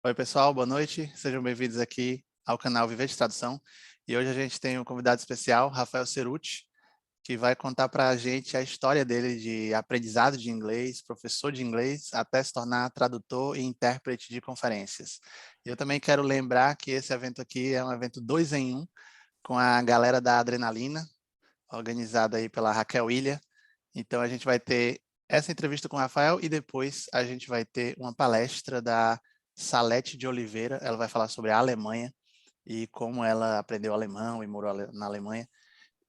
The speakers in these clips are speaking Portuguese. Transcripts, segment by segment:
Oi, pessoal, boa noite. Sejam bem-vindos aqui ao canal Viver de Tradução. E hoje a gente tem um convidado especial, Rafael Cerutti, que vai contar para a gente a história dele de aprendizado de inglês, professor de inglês, até se tornar tradutor e intérprete de conferências. E eu também quero lembrar que esse evento aqui é um evento 2 em 1, com a galera da Adrenalina, organizada aí pela Raquel Ilha. Então a gente vai ter essa entrevista com o Rafael e depois a gente vai ter uma palestra da Salete de Oliveira. Ela vai falar sobre a Alemanha e como ela aprendeu alemão e morou na Alemanha.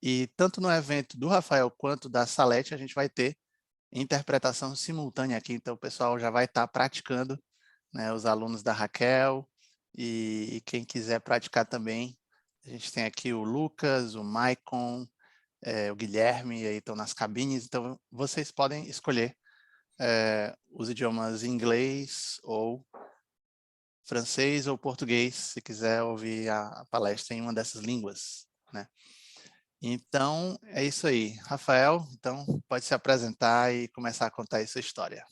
E tanto no evento do Rafael quanto da Salete a gente vai ter interpretação simultânea aqui. Então o pessoal já vai estar praticando, né, os alunos da Raquel e quem quiser praticar também. A gente tem aqui o Lucas, o Maicon, o Guilherme, aí estão nas cabines, então vocês podem escolher os idiomas inglês ou francês ou português, se quiser ouvir a palestra em uma dessas línguas, né? Então, é isso aí. Rafael, então pode se apresentar e começar a contar essa história.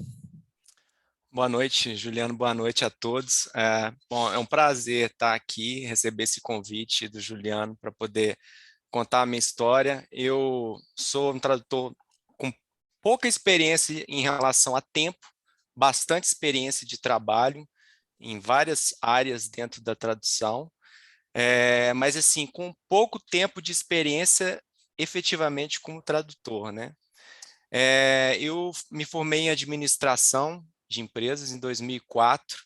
Boa noite, Juliano. Boa noite a todos. Bom, é um prazer estar aqui, receber esse convite do Juliano para poder contar a minha história. Eu sou um tradutor com pouca experiência em relação a tempo, bastante experiência de trabalho em várias áreas dentro da tradução, mas assim, com pouco tempo de experiência efetivamente como tradutor, né? Eu me formei em administração de empresas em 2004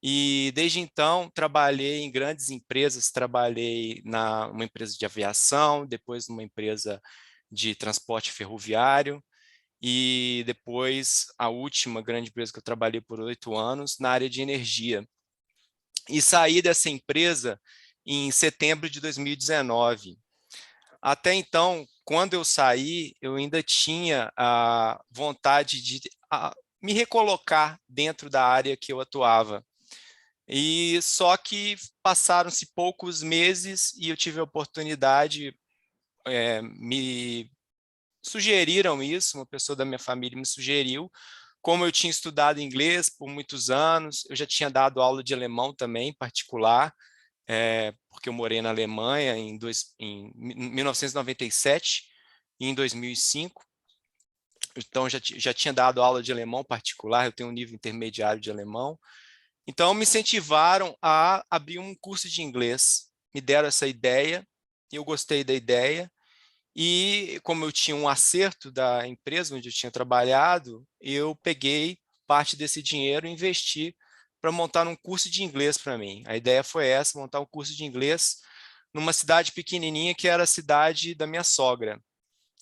e desde então trabalhei em grandes empresas, trabalhei numa empresa de aviação, depois numa empresa de transporte ferroviário e depois a última grande empresa que eu trabalhei por 8 anos na área de energia. E saí dessa empresa em setembro de 2019. Até então, quando eu saí, eu ainda tinha a vontade de me recolocar dentro da área que eu atuava. E só que passaram-se poucos meses e eu tive a oportunidade, me sugeriram isso, uma pessoa da minha família me sugeriu, como eu tinha estudado inglês por muitos anos, eu já tinha dado aula de alemão também, particular, porque eu morei na Alemanha em 1997 e em 2005, então já tinha dado aula de alemão particular, eu tenho um nível intermediário de alemão, então me incentivaram a abrir um curso de inglês, me deram essa ideia, eu gostei da ideia, e como eu tinha um acerto da empresa onde eu tinha trabalhado, eu peguei parte desse dinheiro e investi para montar um curso de inglês para mim. A ideia foi essa, montar um curso de inglês numa cidade pequenininha que era a cidade da minha sogra.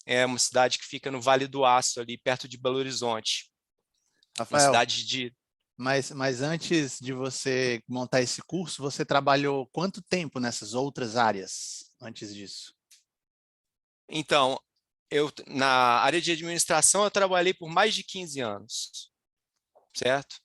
É uma cidade que fica no Vale do Aço, ali perto de Belo Horizonte. Uma Rafael, cidade de... mas antes de você montar esse curso, você trabalhou quanto tempo nessas outras áreas antes disso? Então, na área de administração, eu trabalhei por mais de 15 anos, certo?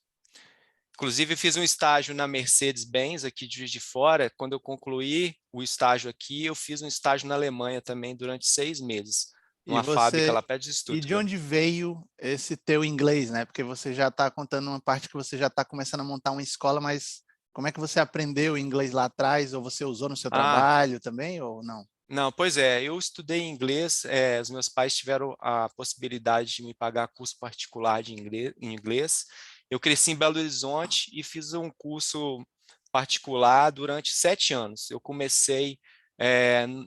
Inclusive, fiz um estágio na Mercedes-Benz, aqui de Juiz de Fora. Quando eu concluí o estágio aqui, eu fiz um estágio na Alemanha também durante 6 meses, E numa fábrica você, lá perto de e de Stuttgart. onde veio esse teu inglês, né? Porque você já está contando uma parte que você já está começando a montar uma escola, mas como é que você aprendeu inglês lá atrás? Ou você usou no seu Ah, trabalho também, ou não? não, pois é, eu estudei inglês, os meus pais tiveram a possibilidade de me pagar curso particular de inglês, em inglês. Eu cresci em Belo Horizonte e fiz um curso particular durante 7 anos. Eu comecei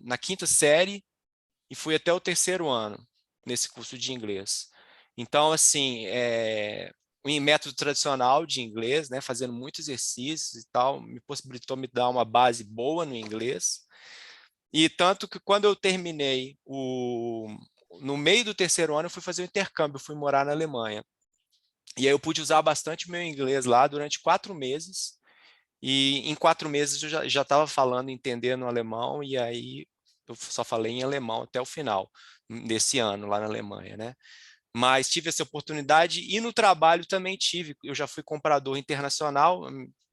na quinta série e fui até o terceiro ano nesse curso de inglês. Então, assim, em método tradicional de inglês, né, fazendo muitos exercícios e tal, me possibilitou me dar uma base boa no inglês. E tanto que quando eu terminei no meio do terceiro ano, eu fui fazer o intercâmbio, fui morar na Alemanha. E aí eu pude usar bastante o meu inglês lá durante 4 meses. E em 4 meses eu já estava falando, entendendo alemão, e aí eu só falei em alemão até o final desse ano lá na Alemanha, né? Mas tive essa oportunidade e no trabalho também tive. Eu já fui comprador internacional, a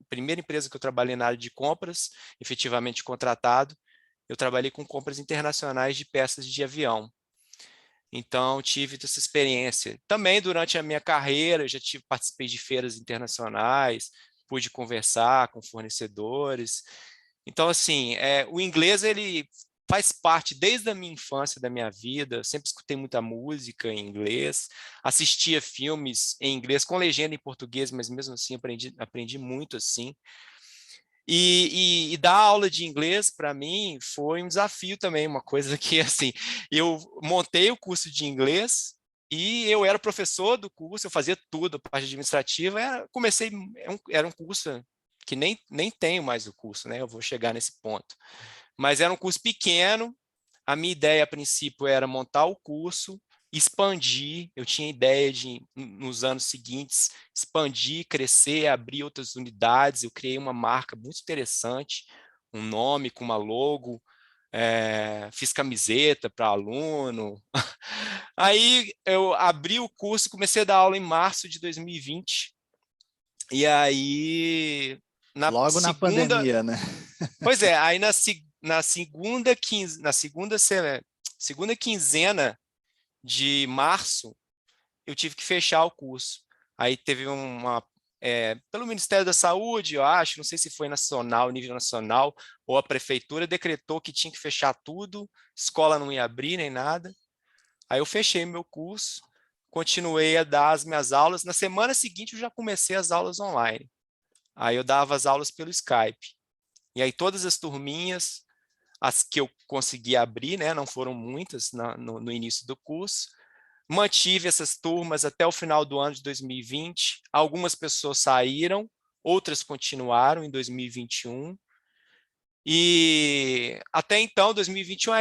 primeira empresa que eu trabalhei na área de compras, efetivamente contratado, eu trabalhei com compras internacionais de peças de avião. Então, tive essa experiência. Também durante a minha carreira, eu já participei de feiras internacionais, pude conversar com fornecedores. Então, assim, o inglês, ele faz parte desde a minha infância, da minha vida. Eu sempre escutei muita música em inglês, assistia filmes em inglês com legenda em português, mas mesmo assim aprendi muito assim. E dar aula de inglês, para mim, foi um desafio também, uma coisa que, assim, eu montei o curso de inglês e eu era professor do curso, eu fazia tudo, a parte administrativa, era um curso que nem tenho mais o curso, né? Eu vou chegar nesse ponto. Mas era um curso pequeno, a minha ideia, a princípio, era montar o curso, expandir. Eu tinha ideia de, nos anos seguintes, expandir, crescer, abrir outras unidades. Eu criei uma marca muito interessante, um nome com uma logo, fiz camiseta para aluno. Aí eu abri o curso, comecei a dar aula em março de 2020. E aí, na Logo na segunda. pandemia, né? Pois é, aí na segunda quinzena de março, eu tive que fechar o curso. Aí teve pelo Ministério da Saúde, eu acho, não sei se foi nacional, nível nacional, ou a prefeitura decretou que tinha que fechar tudo, escola não ia abrir nem nada. Aí eu fechei meu curso, continuei a dar as minhas aulas. Na semana seguinte, eu já comecei as aulas online. Aí eu dava as aulas pelo Skype. E aí todas as turminhas, as que eu consegui abrir, né, não foram muitas no início do curso, mantive essas turmas até o final do ano de 2020. Algumas pessoas saíram, outras continuaram em 2021. E até então, 2021,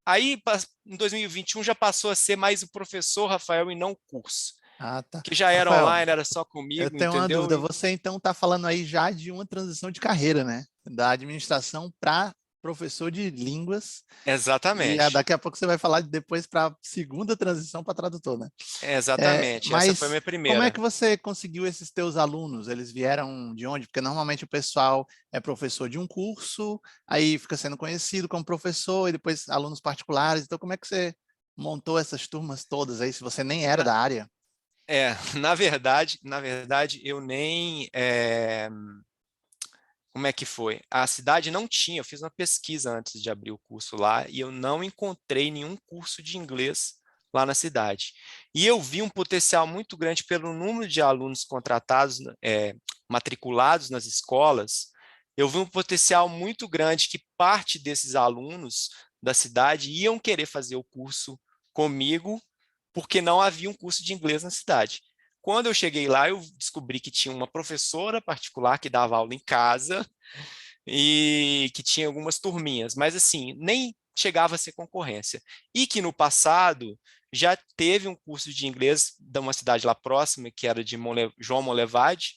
aí em 2021 já passou a ser mais o professor Rafael e não o curso, Ah, tá. que já era Rafael, online, era só eu comigo, tenho uma entendeu? dúvida. Você então está falando aí já de uma transição de carreira, né? Da administração para professor de línguas. E Exatamente, daqui a pouco você vai falar depois para a segunda transição para tradutor, né? exatamente. Essa foi a Mas minha como é primeira. que você conseguiu esses teus alunos? Eles vieram de onde? Porque normalmente o pessoal é professor de um curso, aí fica sendo conhecido como professor, e depois alunos particulares. Então, como é que você montou essas turmas todas aí, se você nem era Na, da área? na verdade, eu nem. Como é que foi? A cidade não tinha, eu fiz uma pesquisa antes de abrir o curso lá e eu não encontrei nenhum curso de inglês lá na cidade. E eu vi um potencial muito grande pelo número de alunos contratados, matriculados nas escolas. Eu vi um potencial muito grande que parte desses alunos da cidade iam querer fazer o curso comigo, porque não havia um curso de inglês na cidade. Quando eu cheguei lá, eu descobri que tinha uma professora particular que dava aula em casa e que tinha algumas turminhas, mas assim, nem chegava a ser concorrência. E que no passado já teve um curso de inglês de uma cidade lá próxima, que era de João Monlevade,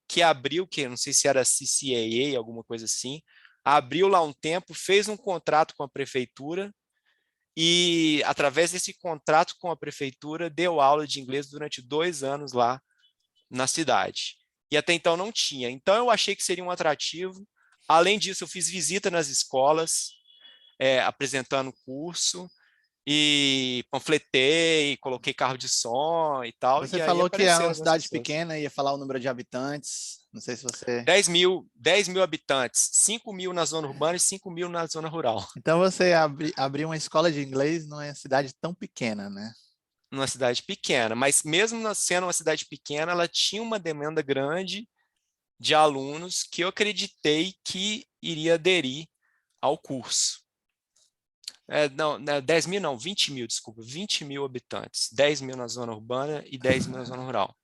que abriu, que não sei se era CCAA, alguma coisa assim, abriu lá um tempo, fez um contrato com a prefeitura e, através desse contrato com a prefeitura, deu aula de inglês durante 2 anos lá na cidade. E até então não tinha. Então eu achei que seria um atrativo. Além disso, eu fiz visita nas escolas, apresentando o curso, e panfletei, coloquei carro de som e tal, Você e aí falou que é apareceram uma algumas cidade pessoas. pequena, ia falar o número de habitantes. Não sei se você. 10 mil habitantes, 5 mil na zona urbana e 5 mil na zona rural, Então você abriu uma escola de inglês numa cidade tão pequena, né? numa cidade pequena. Mas mesmo sendo uma cidade pequena, ela tinha uma demanda grande de alunos que eu acreditei que iria aderir ao curso. Não, 10 mil não, 20 mil, desculpa, 20 mil habitantes, 10 mil na zona urbana e 10 mil na zona rural.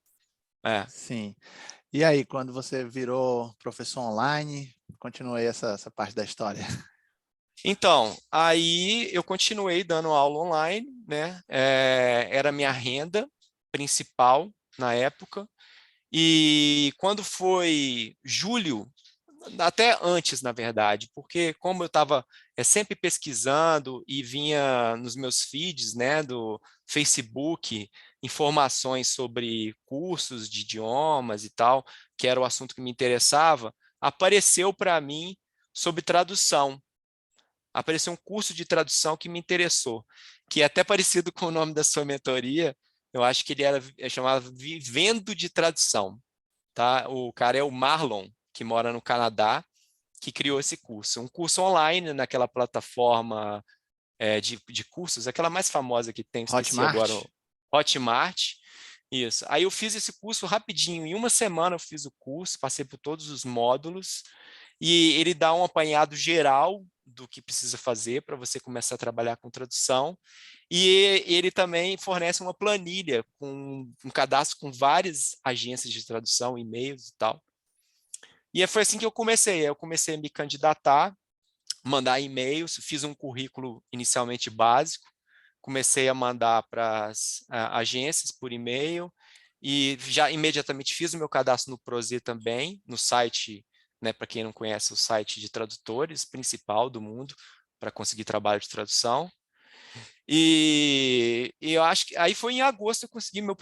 É. Sim. E aí, quando você virou professor online, continuei essa parte da história. Então, aí eu continuei dando aula online, né? Era a minha renda principal na época. E quando foi julho, até antes, na verdade, porque como eu estava sempre pesquisando e vinha nos meus feeds, né, do Facebook, informações sobre cursos de idiomas e tal, que era o assunto que me interessava, apareceu para mim sobre tradução. Apareceu um curso de tradução que me interessou, que é até parecido com o nome da sua mentoria. Eu acho que ele chamava Vivendo de Tradução. tá? O cara é o Marlon, que mora no Canadá, que criou esse curso. Um curso online naquela plataforma de cursos, aquela mais famosa que tem, esqueci agora, o Hotmart? Hotmart. Isso. Aí eu fiz esse curso rapidinho, em uma semana eu fiz o curso, passei por todos os módulos, e ele dá um apanhado geral do que precisa fazer para você começar a trabalhar com tradução. E ele também fornece uma planilha com um cadastro com várias agências de tradução, e-mails e tal. E foi assim que eu comecei. Eu comecei a me candidatar, mandar e-mails, fiz um currículo inicialmente básico, comecei a mandar para as agências por e-mail e já imediatamente fiz o meu cadastro no Prozê também, no site, né, para quem não conhece, o site de tradutores principal do mundo para conseguir trabalho de tradução. E eu acho que aí foi em agosto eu consegui meu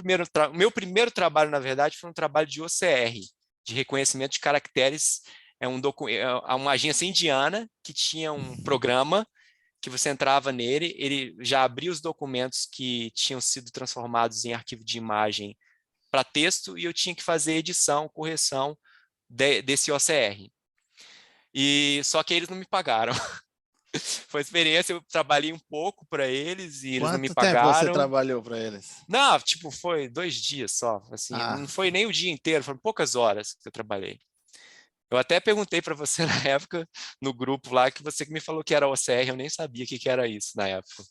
primeiro trabalho, na verdade, foi um trabalho de OCR, de reconhecimento de caracteres. É uma agência indiana que tinha um programa que você entrava nele, ele já abria os documentos que tinham sido transformados em arquivo de imagem para texto e eu tinha que fazer edição, correção desse OCR. E só que eles não me pagaram. Foi experiência, eu trabalhei um pouco para eles e eles não me Quanto tempo você pagaram. trabalhou para eles? Não, tipo, foi 2 dias só, assim, Ah, não foi nem o dia inteiro, foram poucas horas que eu trabalhei. Eu até perguntei para você na época, no grupo lá, que você que me falou que era OCR, eu nem sabia o que que era isso na época.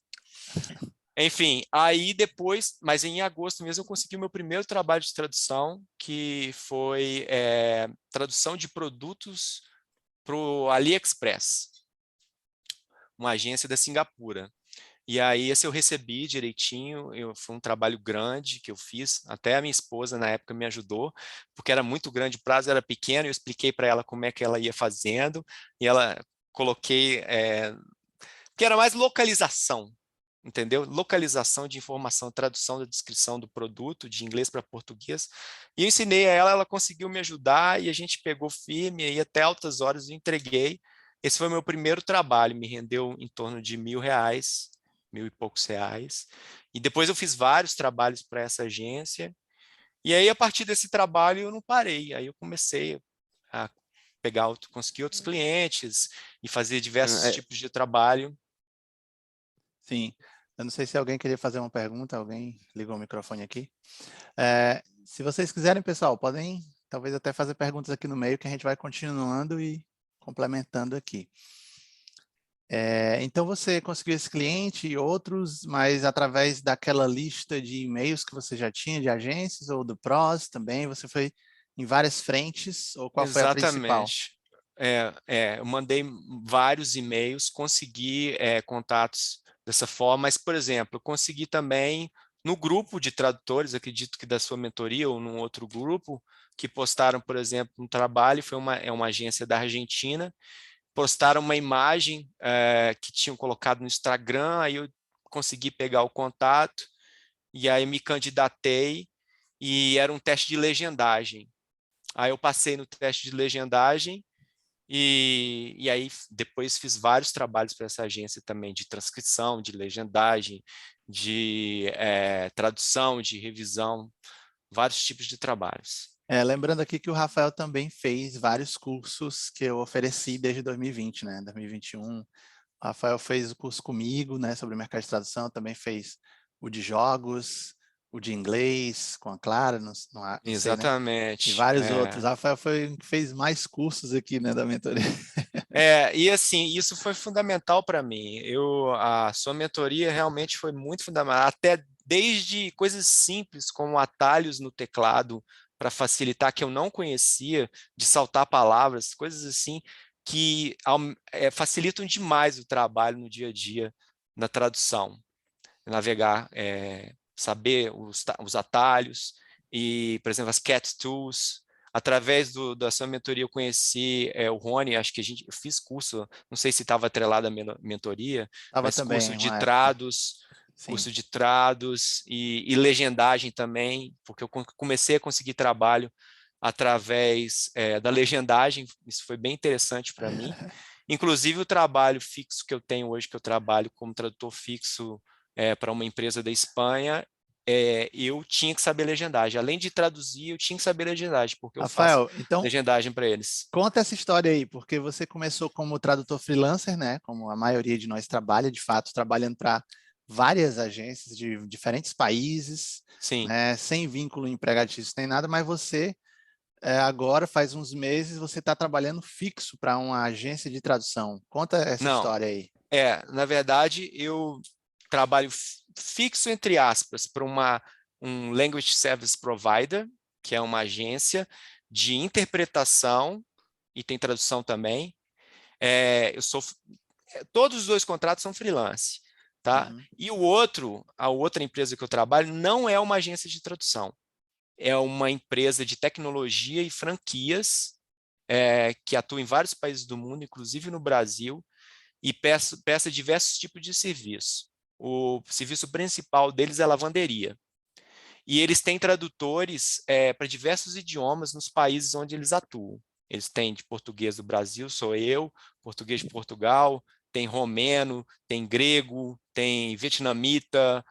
Enfim, aí depois, mas em agosto mesmo, eu consegui o meu primeiro trabalho de tradução, que foi tradução de produtos para o AliExpress, uma agência da Singapura. E aí, esse eu recebi direitinho, foi um trabalho grande que eu fiz, até a minha esposa na época me ajudou, porque era muito grande, o prazo era pequeno, eu expliquei para ela como é que ela ia fazendo, e ela coloquei, que era mais localização, entendeu? Localização de informação, tradução da descrição do produto, de inglês para português, e eu ensinei a ela, ela conseguiu me ajudar, e a gente pegou firme, e até altas horas eu entreguei. Esse foi o meu primeiro trabalho, me rendeu em torno de R$ 1.000, mil e poucos reais. E depois eu fiz vários trabalhos para essa agência. E aí, a partir desse trabalho, eu não parei. Aí eu comecei a conseguir outros clientes e fazer diversos é, tipos de trabalho. sim. Eu não sei se alguém queria fazer uma pergunta, alguém ligou o microfone aqui. Se vocês quiserem, pessoal, podem talvez até fazer perguntas aqui no meio, que a gente vai continuando e complementando aqui. Então, você conseguiu esse cliente e outros, mas através daquela lista de e-mails que você já tinha de agências ou do PROS também, você foi em várias frentes, ou qual foi a principal? Exatamente. Eu mandei vários e-mails, consegui contatos dessa forma, mas, por exemplo, eu consegui também no grupo de tradutores, acredito que da sua mentoria ou num outro grupo, que postaram, por exemplo, um trabalho, é uma agência da Argentina, postaram uma imagem que tinham colocado no Instagram, aí eu consegui pegar o contato, e aí me candidatei, e era um teste de legendagem. Aí eu passei no teste de legendagem e aí depois fiz vários trabalhos para essa agência também, de transcrição, de legendagem, de tradução, de revisão, vários tipos de trabalhos. Lembrando aqui que o Rafael também fez vários cursos que eu ofereci desde 2020, né? 2021. O Rafael fez o curso comigo, né, sobre mercado de tradução, também fez o de jogos, o de inglês com a Clara, não sei, né? E Exatamente. vários outros. O Rafael fez mais cursos aqui, né, da mentoria. E assim, isso foi fundamental para mim. A sua mentoria realmente foi muito fundamental, até desde coisas simples como atalhos no teclado para facilitar que eu não conhecia, de saltar palavras, coisas assim que facilitam demais o trabalho no dia a dia na tradução. Navegar, saber os atalhos e, por exemplo, as cat tools. Através da sua mentoria, eu conheci o Rony, acho que eu fiz curso, não sei se estava atrelado à mentoria, Estava mas também uma época, sim. curso de trados e legendagem também, porque eu comecei a conseguir trabalho através da legendagem, isso foi bem interessante para mim. Inclusive, o trabalho fixo que eu tenho hoje, que eu trabalho como tradutor fixo para uma empresa da Espanha, eu tinha que saber legendagem. Além de traduzir, eu tinha que saber legendagem, porque eu faço Rafael, então legendagem para eles. conta essa história aí, porque você começou como tradutor freelancer, né? Como a maioria de nós trabalha, de fato, trabalhando para várias agências de diferentes países, Sim. né? Sem vínculo empregatício nem nada, mas você agora faz uns meses você está trabalhando fixo para uma agência de tradução. Conta essa Não, história aí. na verdade, eu trabalho fixo, entre aspas, para um Language Service Provider, que é uma agência de interpretação e tem tradução também. Todos os dois contratos são freelance, tá? Uhum. E a outra empresa que eu trabalho não é uma agência de tradução, é uma empresa de tecnologia e franquias que atua em vários países do mundo, inclusive no Brasil, e presta diversos tipos de serviço. O serviço principal deles é lavanderia. E eles têm tradutores para diversos idiomas nos países onde eles atuam. Eles têm de português do Brasil, sou eu, português de Portugal, tem romeno, tem grego, tem vietnamita,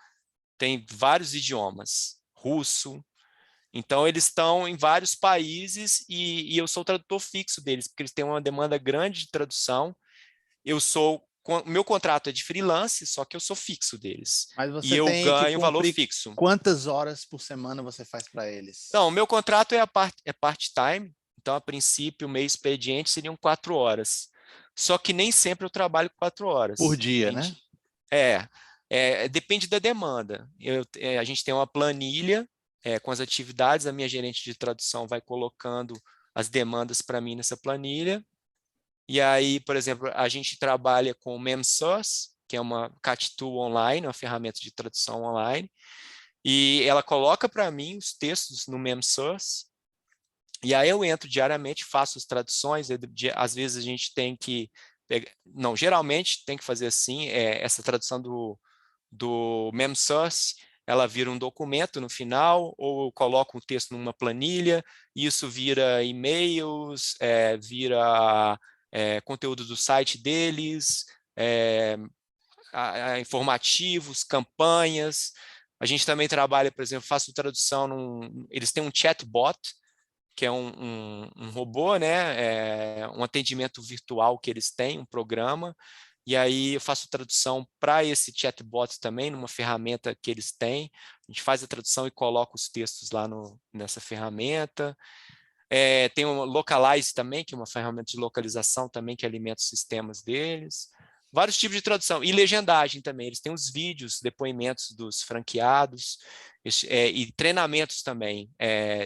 tem vários idiomas, russo. Então, eles estão em vários países e eu sou o tradutor fixo deles, porque eles têm uma demanda grande de tradução. Meu contrato é de freelance, só que eu sou fixo deles. Mas E você eu tem que ganho valor cumprir fixo. quantas horas por semana você faz para eles? Não, o meu contrato é part-time, então, a princípio, o meu expediente seriam 4 horas. Só que nem sempre eu trabalho 4 horas. Por dia, né? Depende, depende da demanda. A gente tem uma planilha com as atividades, a minha gerente de tradução vai colocando as demandas para mim nessa planilha. E aí, por exemplo, a gente trabalha com o MemSource, que é uma cat tool online, uma ferramenta de tradução online, e ela coloca para mim os textos no MemSource, e aí eu entro diariamente, faço as traduções, às vezes a gente tem que não, geralmente tem que fazer assim, essa tradução do MemSource, ela vira um documento no final, ou eu coloco um texto numa planilha, e isso vira e-mails, vira conteúdo do site deles, é, informativos, campanhas. A gente também trabalha, por exemplo, faço tradução, eles têm um chatbot, que é um robô, né? Um atendimento virtual que eles têm, um programa, e aí eu faço tradução para esse chatbot também, numa ferramenta que eles têm. A gente faz a tradução e coloca os textos lá nessa ferramenta. Tem o Localize também, que é uma ferramenta de localização também que alimenta os sistemas deles. Vários tipos de tradução. E legendagem também. Eles têm os vídeos, depoimentos dos franqueados e treinamentos também.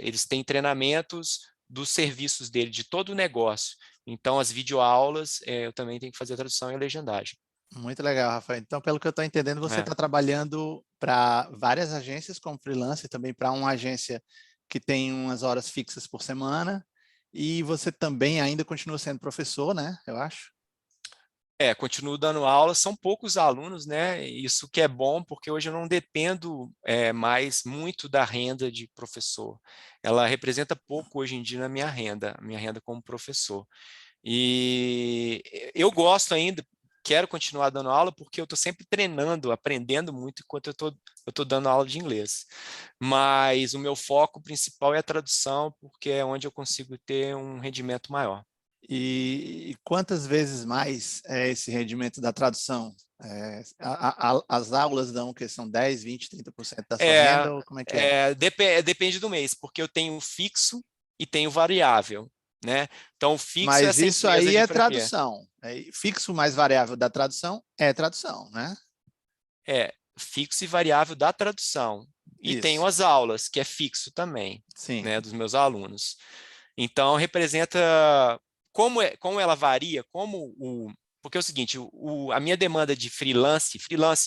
Eles têm treinamentos dos serviços dele, de todo o negócio. Então, as videoaulas, eu também tenho que fazer tradução e legendagem. Muito legal, Rafael. Então, pelo que eu estou entendendo, você está trabalhando para várias agências como freelancer, também para uma agência que tem umas horas fixas por semana, e você também ainda continua sendo professor, né? Eu acho. Continuo dando aula, são poucos alunos, né? Isso que é bom, porque hoje eu não dependo mais muito da renda de professor. Ela representa pouco hoje em dia na minha renda como professor. E eu gosto ainda, quero continuar dando aula, porque eu estou sempre treinando, aprendendo muito enquanto eu estou dando aula de inglês. Mas o meu foco principal é a tradução, porque é onde eu consigo ter um rendimento maior. E quantas vezes mais é esse rendimento da tradução? As aulas dão que são 10, 20, 30% da sua renda, ou como é que é? Depende do mês, porque eu tenho fixo e tenho variável, né? Então, o fixo é Mas essa isso empresa aí de é franquia. tradução. Fixo mais variável da tradução é tradução, né? Fixo e variável da tradução. E tenho Isso, as aulas, que é fixo também, sim. né, dos meus alunos. Então, representa como ela varia, porque é o seguinte, a minha demanda de freelance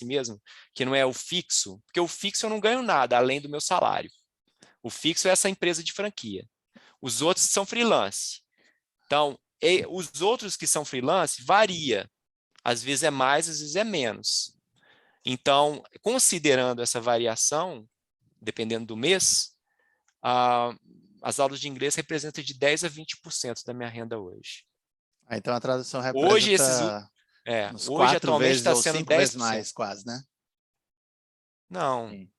mesmo, que não é o fixo, porque o fixo eu não ganho nada além do meu salário. O fixo é essa empresa de franquia. Os outros são freelance. Então, os outros que são freelance varia. Às vezes é mais, às vezes é menos. Então, considerando essa variação, dependendo do mês, as aulas de inglês representam de 10 a 20% da minha renda hoje. Então a tradução Hoje, representa uns hoje 4 atualmente vezes está ou sendo 5 vezes 10%. mais, quase, né? Não, Sim.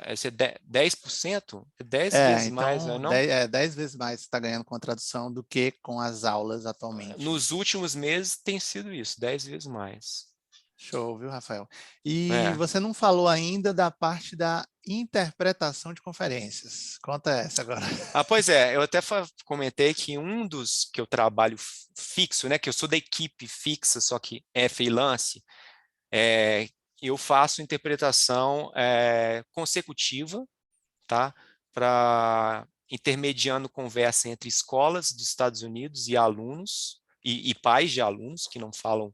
Esse é 10%? É 10 vezes mais, não é Então não? 10 vezes mais você está ganhando com a tradução do que com as aulas atualmente, né? Nos últimos meses tem sido isso, 10 vezes mais. Show, viu, Rafael? E É. você não falou ainda da parte da interpretação de conferências. Conta essa agora. Pois é, eu até comentei que um dos que eu trabalho fixo, né, que eu sou da equipe fixa, só que é freelance, eu faço interpretação consecutiva, tá? Para intermediando conversa entre escolas dos Estados Unidos e alunos, e pais de alunos que não falam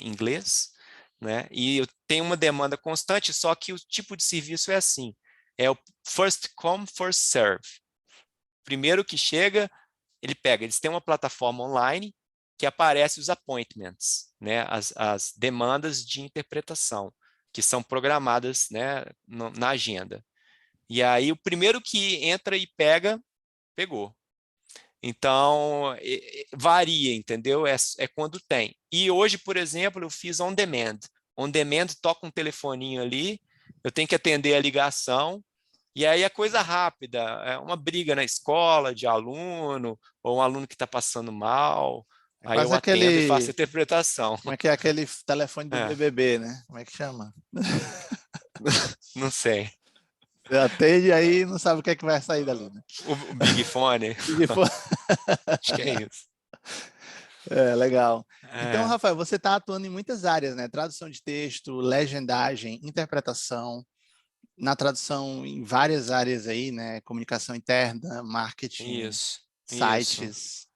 inglês, né? E eu tenho uma demanda constante, só que o tipo de serviço é assim, é o first come, first serve. Primeiro que chega, ele pega, eles têm uma plataforma online que aparece os appointments, né? As demandas de interpretação, que são programadas, né, na agenda. E aí o primeiro que entra e pega, pegou. Então, varia, entendeu? É quando tem. E hoje, por exemplo, eu fiz on demand. On demand, toca um telefoninho ali, eu tenho que atender a ligação, e aí é coisa rápida, é uma briga na escola de aluno, ou um aluno que está passando mal, É aí eu quase atendo e faço a aquele, interpretação. como é que é aquele telefone do É, BBB, né? Como é que chama? não sei. Você atende aí não sabe o que é que vai sair dali, né? O Big Fone, Big Fone. acho que é isso. É, legal. Então, É, Rafael, você está atuando em muitas áreas, né? Tradução de texto, legendagem, interpretação, na tradução em várias áreas aí, né? Comunicação interna, marketing, isso, isso. sites.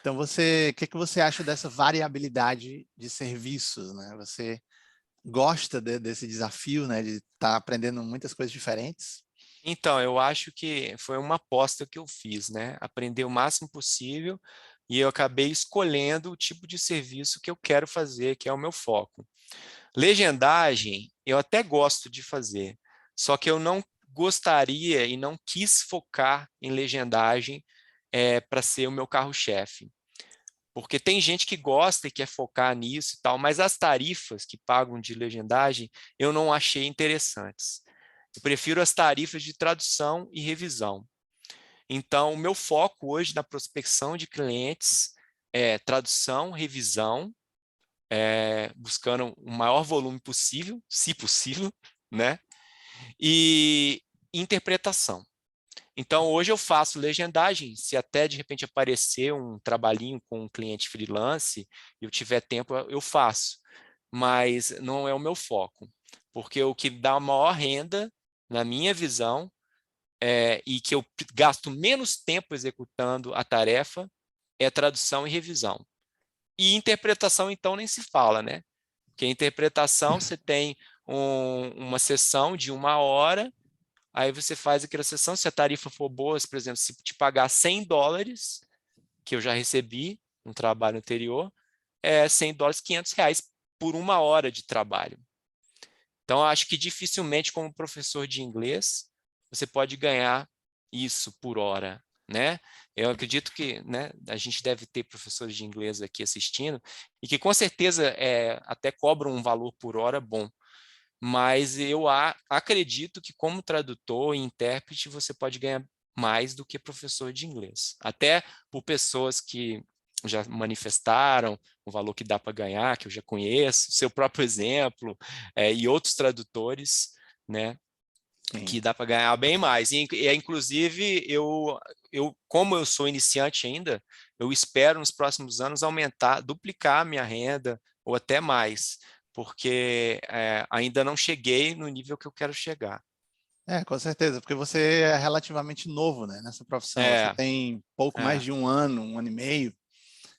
Então, o que que você acha dessa variabilidade de serviços, né? Você gosta desse desafio, né? De estar aprendendo muitas coisas diferentes? Então, eu acho que foi uma aposta que eu fiz, né? Aprender o máximo possível e eu acabei escolhendo o tipo de serviço que eu quero fazer, que é o meu foco. Legendagem, eu até gosto de fazer, só que eu não gostaria e não quis focar em legendagem para ser o meu carro-chefe. Porque tem gente que gosta e quer focar nisso e tal, mas as tarifas que pagam de legendagem eu não achei interessantes. Eu prefiro as tarifas de tradução e revisão. Então, o meu foco hoje na prospecção de clientes é tradução, revisão, buscando o maior volume possível, se possível, né? E interpretação. Então, hoje eu faço legendagem. Se até de repente aparecer um trabalhinho com um cliente freelance e eu tiver tempo, eu faço. Mas não é o meu foco, porque o que dá maior renda, na minha visão, e que eu gasto menos tempo executando a tarefa é tradução e revisão. E interpretação, então, nem se fala, né? Porque interpretação, você tem uma sessão de 1 hora, aí você faz aquela sessão, se a tarifa for boa, por exemplo, se te pagar US$ 100, que eu já recebi no trabalho anterior, é US$ 100, R$ 500 por 1 hora de trabalho. Então, eu acho que dificilmente, como professor de inglês, você pode ganhar isso por hora, né? Eu acredito que, né, a gente deve ter professores de inglês aqui assistindo e que com certeza até cobram um valor por hora bom, mas eu acredito que como tradutor e intérprete você pode ganhar mais do que professor de inglês. Até por pessoas que já manifestaram o valor que dá para ganhar, que eu já conheço, seu próprio exemplo, e outros tradutores, né, Sim. que dá para ganhar bem mais. Inclusive, como eu sou iniciante ainda, eu espero nos próximos anos aumentar, duplicar a minha renda ou até mais, porque ainda não cheguei no nível que eu quero chegar. É, com certeza, porque você é relativamente novo, né, nessa profissão. Você É, tem pouco mais é, de um ano e meio.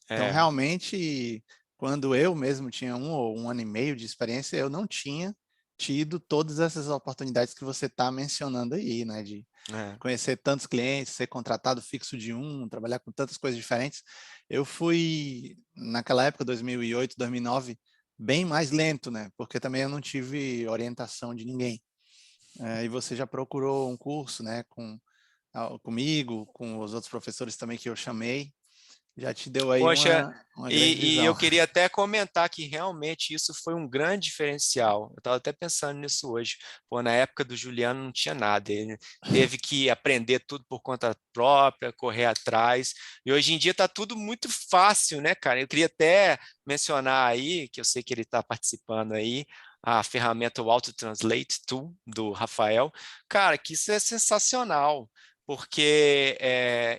Então, é, realmente, quando eu mesmo tinha 1 ou 1 ano e meio de experiência, eu não tinha tido todas essas oportunidades que você está mencionando aí, né? De é. conhecer tantos clientes, ser contratado fixo de trabalhar com tantas coisas diferentes. Eu fui, naquela época, 2008, 2009, bem mais lento, né? Porque também eu não tive orientação de ninguém. E você já procurou um curso, né? Comigo, com os outros professores também que eu chamei. Já te deu aí Poxa, uma grande e visão. eu queria até comentar que realmente isso foi um grande diferencial. Eu estava até pensando nisso hoje. Pô, na época do Juliano não tinha nada, ele teve que aprender tudo por conta própria, correr atrás. E hoje em dia está tudo muito fácil, né, cara? Eu queria até mencionar aí, que eu sei que ele está participando aí, a ferramenta o Auto Translate Tool do Rafael. Cara, que isso é sensacional porque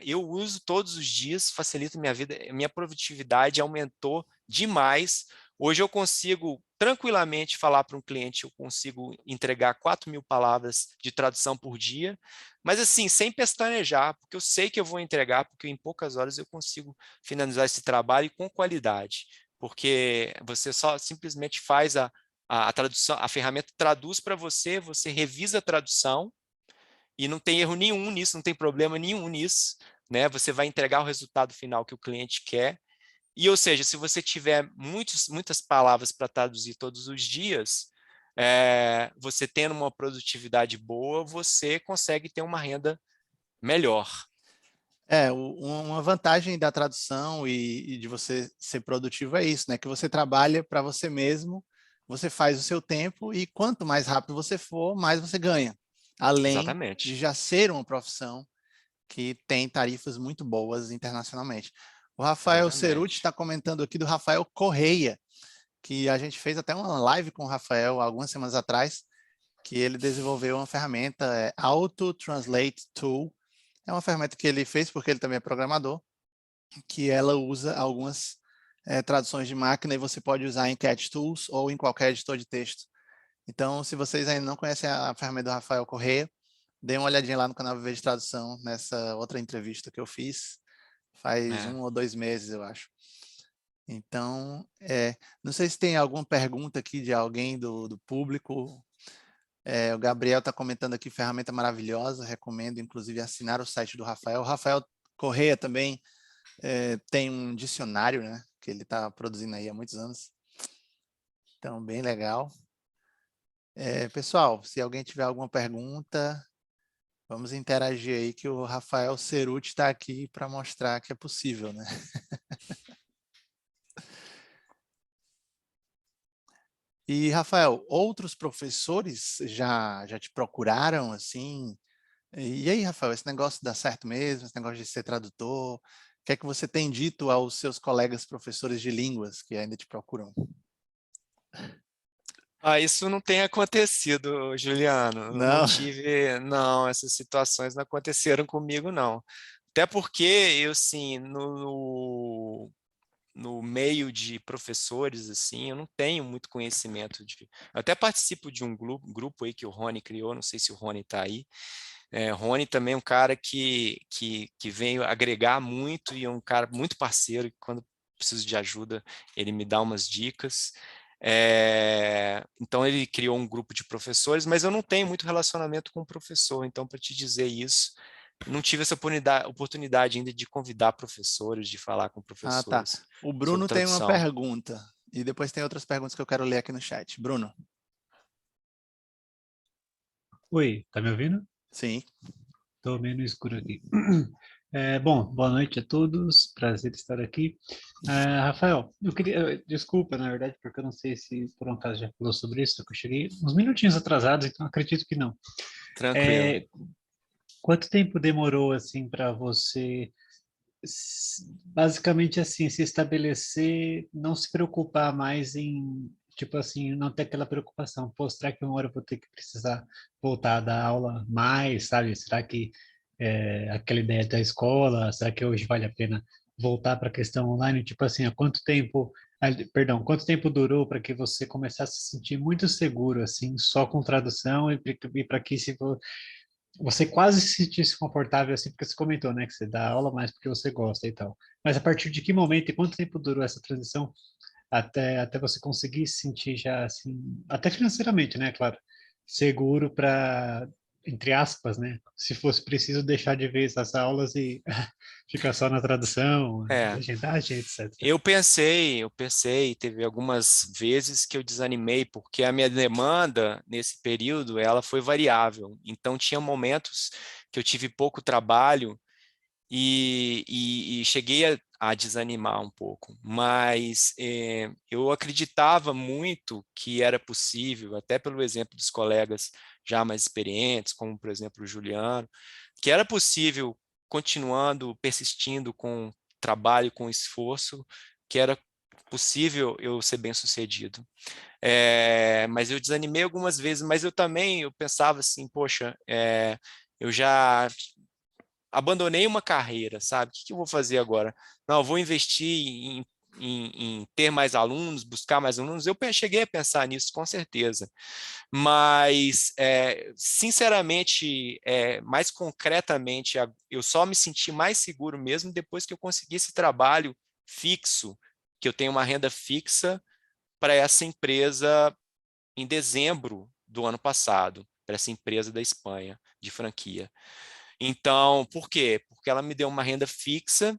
eu uso todos os dias, facilita minha vida, minha produtividade aumentou demais. Hoje eu consigo tranquilamente falar para um cliente, eu consigo entregar 4.000 palavras de tradução por dia, mas assim, sem pestanejar, porque eu sei que eu vou entregar, porque em poucas horas eu consigo finalizar esse trabalho com qualidade, porque você só simplesmente faz a tradução, a ferramenta traduz para você, você revisa a tradução, e não tem erro nenhum nisso, não tem problema nenhum nisso, né? Você vai entregar o resultado final que o cliente quer. E, ou seja, se você tiver muitas palavras para traduzir todos os dias, você tendo uma produtividade boa, você consegue ter uma renda melhor. Uma vantagem da tradução e de você ser produtivo é isso, né? Que você trabalha para você mesmo, você faz o seu tempo e quanto mais rápido você for, mais você ganha. Além de Exatamente. já ser uma profissão que tem tarifas muito boas internacionalmente. O Rafael Ceruti Exatamente. está comentando aqui do Rafael Correia, que a gente fez até uma live com o Rafael algumas semanas atrás, que ele desenvolveu uma ferramenta, Auto Translate Tool. É uma ferramenta que ele fez porque ele também é programador, que ela usa algumas traduções de máquina e você pode usar em Cat Tools ou em qualquer editor de texto. Então, se vocês ainda não conhecem a ferramenta do Rafael Correia, dê uma olhadinha lá no canal Viver de Tradução, nessa outra entrevista que eu fiz, faz É. 1 ou 2 meses, eu acho. Então, não sei se tem alguma pergunta aqui de alguém do público. O Gabriel está comentando aqui, ferramenta maravilhosa, recomendo inclusive assinar o site do Rafael. O Rafael Correia também tem um dicionário, né, que ele está produzindo aí há muitos anos. Então, bem legal. Pessoal, se alguém tiver alguma pergunta, vamos interagir aí que o Rafael Ceruti está aqui para mostrar que é possível, né? E, Rafael, outros professores já te procuraram, assim? E aí, Rafael, esse negócio dá certo mesmo? Esse negócio de ser tradutor? O que é que você tem dito aos seus colegas professores de línguas que ainda te procuram? Isso não tem acontecido, Juliano. Eu não Não? tive, não, essas situações não aconteceram comigo, não. Até porque eu, assim, no meio de professores, assim, eu não tenho muito conhecimento de. Eu até participo de um grupo aí que o Rony criou, não sei se o Rony está aí. Rony também é um cara que veio agregar muito e é um cara muito parceiro, que quando preciso de ajuda, ele me dá umas dicas. Então ele criou um grupo de professores, mas eu não tenho muito relacionamento com o professor, então para te dizer isso, não tive essa oportunidade ainda de convidar professores, de falar com Ah, tá. professores O sobre Bruno tem uma tradução. pergunta. E depois tem outras perguntas que eu quero ler aqui no chat. Bruno? Oi, tá me ouvindo? Sim. Tô meio no escuro aqui. Bom, boa noite a todos, prazer estar aqui. Rafael, eu queria, desculpa, na verdade, porque eu não sei se por um acaso já falou sobre isso, que eu cheguei uns minutinhos atrasados, então acredito que não. Tranquilo. É, Quanto tempo demorou, assim, para você, basicamente, assim, se estabelecer, não se preocupar mais em, tipo assim, não ter aquela preocupação, pô, será que uma hora eu vou ter que precisar voltar a dar aula mais, sabe? Será que aquela ideia da escola, será que hoje vale a pena voltar para a questão online? Tipo assim, há quanto tempo, perdão, quanto tempo durou para que você começasse a se sentir muito seguro, assim, só com tradução e para que se você quase se sentisse confortável assim, porque você comentou, né, que você dá aula mais porque você gosta e tal. Mas a partir de que momento e quanto tempo durou essa transição até você conseguir se sentir já assim, até financeiramente, né, claro, seguro para, entre aspas, né, se fosse preciso deixar de vez as aulas e ficar só na tradução, É, legendagem, etc. eu pensei, teve algumas vezes que eu desanimei, porque a minha demanda nesse período, ela foi variável. Então, tinha momentos que eu tive pouco trabalho e cheguei a desanimar um pouco, mas eu acreditava muito que era possível, até pelo exemplo dos colegas já mais experientes, como por exemplo o Juliano, que era possível, continuando, persistindo com trabalho, com esforço, que era possível eu ser bem-sucedido. Mas eu desanimei algumas vezes, mas eu pensava assim, poxa, eu já abandonei uma carreira, sabe? O que eu vou fazer agora? Não, eu vou investir em ter mais alunos, buscar mais alunos. Eu cheguei a pensar nisso, com certeza. Mas, sinceramente, mais concretamente, eu só me senti mais seguro mesmo depois que eu consegui esse trabalho fixo, que eu tenho uma renda fixa para essa empresa em dezembro do ano passado, para essa empresa da Espanha, de franquia. Então, por quê? Porque ela me deu uma renda fixa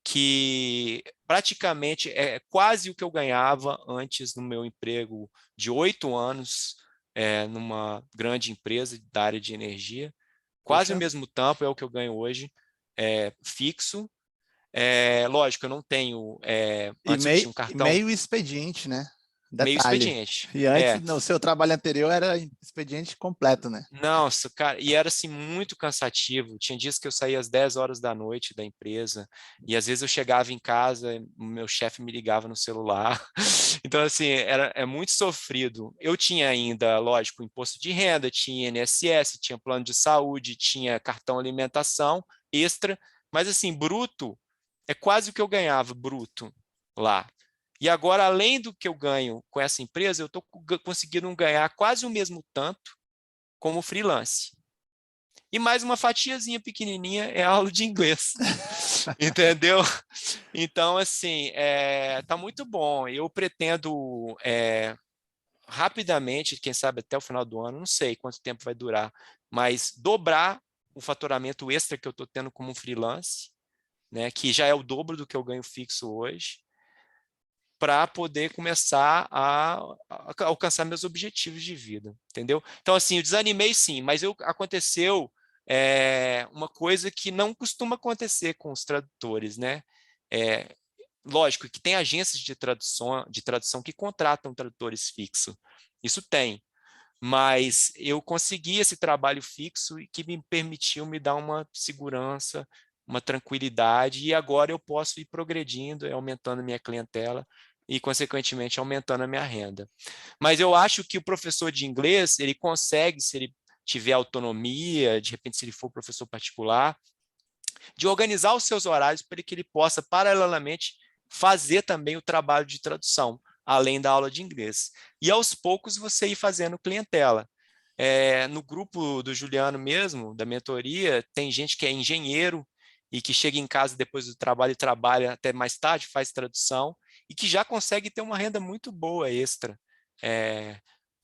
que praticamente é quase o que eu ganhava antes no meu emprego de 8 anos, numa grande empresa da área de energia. Quase o Poxa, mesmo tanto é o que eu ganho hoje, fixo. Lógico, eu não tenho. e Antes eu tinha um e cartão meio expediente, né? meio Detalhe. expediente. E antes, no seu trabalho anterior, era expediente completo, né? Nossa, cara, e era assim muito cansativo. Tinha dias que eu saía às 10 horas da noite da empresa, e às vezes eu chegava em casa, o meu chefe me ligava no celular. Então, assim, é muito sofrido. Eu tinha ainda, lógico, imposto de renda, tinha INSS, tinha plano de saúde, tinha cartão alimentação extra, mas assim, bruto é quase o que eu ganhava bruto lá. E agora, além do que eu ganho com essa empresa, eu estou conseguindo ganhar quase o mesmo tanto como freelance. E mais uma fatiazinha pequenininha é aula de inglês, entendeu? Então, assim, tá muito bom. Eu pretendo rapidamente, quem sabe até o final do ano, não sei quanto tempo vai durar, mas dobrar o faturamento extra que eu estou tendo como freelance, né, que já é o dobro do que eu ganho fixo hoje, para poder começar a alcançar meus objetivos de vida, entendeu? Então, assim, eu desanimei sim, mas aconteceu uma coisa que não costuma acontecer com os tradutores, né? É, lógico que tem agências de tradução que contratam tradutores fixos, isso tem, mas eu consegui esse trabalho fixo e que me permitiu me dar uma segurança, uma tranquilidade, e agora eu posso ir progredindo, aumentando a minha clientela e, consequentemente, aumentando a minha renda. Mas eu acho que o professor de inglês, ele consegue, se ele tiver autonomia, de repente, se ele for professor particular, de organizar os seus horários para que ele possa, paralelamente, fazer também o trabalho de tradução, além da aula de inglês. E aos poucos você ir fazendo clientela. No grupo do Juliano mesmo, da mentoria, tem gente que é engenheiro e que chega em casa depois do trabalho e trabalha até mais tarde, faz tradução, e que já consegue ter uma renda muito boa extra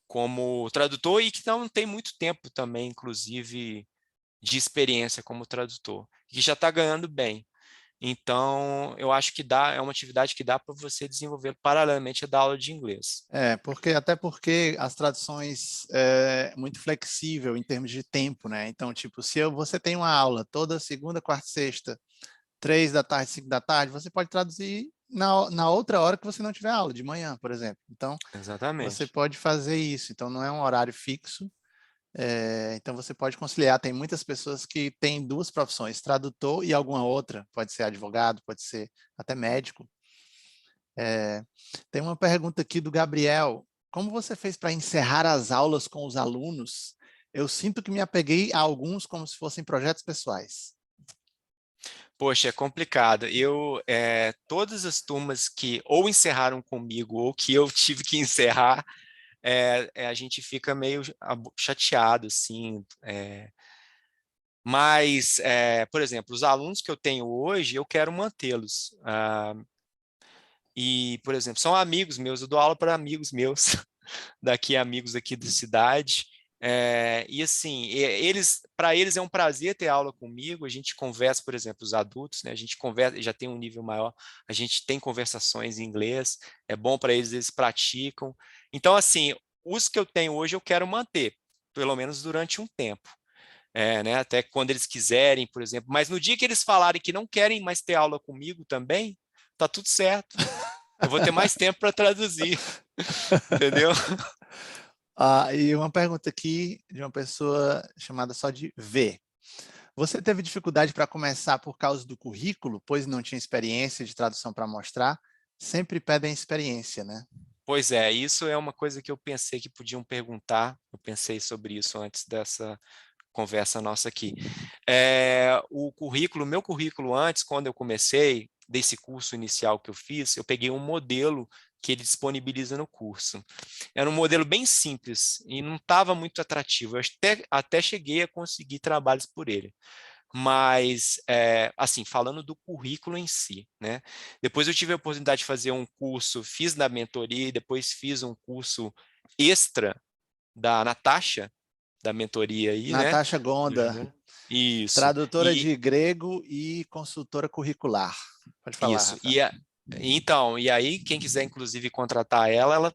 como tradutor e que não tem muito tempo também, inclusive, de experiência como tradutor, que já está ganhando bem. Então, eu acho que é uma atividade que dá para você desenvolver paralelamente da aula de inglês. Até porque as traduções muito flexível em termos de tempo, né? Então, tipo, se você tem uma aula toda segunda, quarta e sexta, 3 da tarde, 5 da tarde, você pode traduzir na outra hora que você não tiver aula, de manhã, por exemplo. Então, você Exatamente. pode fazer isso. Então, não é um horário fixo. Então, você pode conciliar. Tem muitas pessoas que têm duas profissões, tradutor e alguma outra. Pode ser advogado, pode ser até médico. Tem uma pergunta aqui do Gabriel. Como você fez para encerrar as aulas com os alunos? Eu sinto que me apeguei a alguns como se fossem projetos pessoais. Poxa, é complicado. Todas as turmas que ou encerraram comigo ou que eu tive que encerrar, a gente fica meio chateado, assim. Mas, por exemplo, os alunos que eu tenho hoje, eu quero mantê-los. E, por exemplo, são amigos meus, eu dou aula para amigos meus, daqui amigos aqui da cidade. E assim, para eles é um prazer ter aula comigo. A gente conversa, por exemplo, os adultos, né? A gente conversa, já tem um nível maior, a gente tem conversações em inglês, é bom para eles, eles praticam. Então, assim, os que eu tenho hoje eu quero manter, pelo menos durante um tempo. né, até quando eles quiserem, por exemplo. Mas no dia que eles falarem que não querem mais ter aula comigo também, tá tudo certo. Eu vou ter mais tempo para traduzir, entendeu? E uma pergunta aqui de uma pessoa chamada só de V. Você teve dificuldade para começar por causa do currículo, pois não tinha experiência de tradução para mostrar? Sempre pedem experiência, né? Pois é, isso é uma coisa que eu pensei que podiam perguntar. Eu pensei sobre isso antes dessa conversa nossa aqui. Meu currículo antes, quando eu comecei, desse curso inicial que eu fiz, eu peguei um modelo que ele disponibiliza no curso. Era um modelo bem simples e não estava muito atrativo. Eu até cheguei a conseguir trabalhos por ele. Mas, assim, falando do currículo em si, né? Depois eu tive a oportunidade de fazer um curso, fiz na mentoria e depois fiz um curso extra da Natasha, da mentoria aí, né? Natasha Do Gonda, Juliano. Isso. tradutora de grego e consultora curricular. Pode falar, Isso. Rafa. Então, e aí, quem quiser, inclusive, contratar ela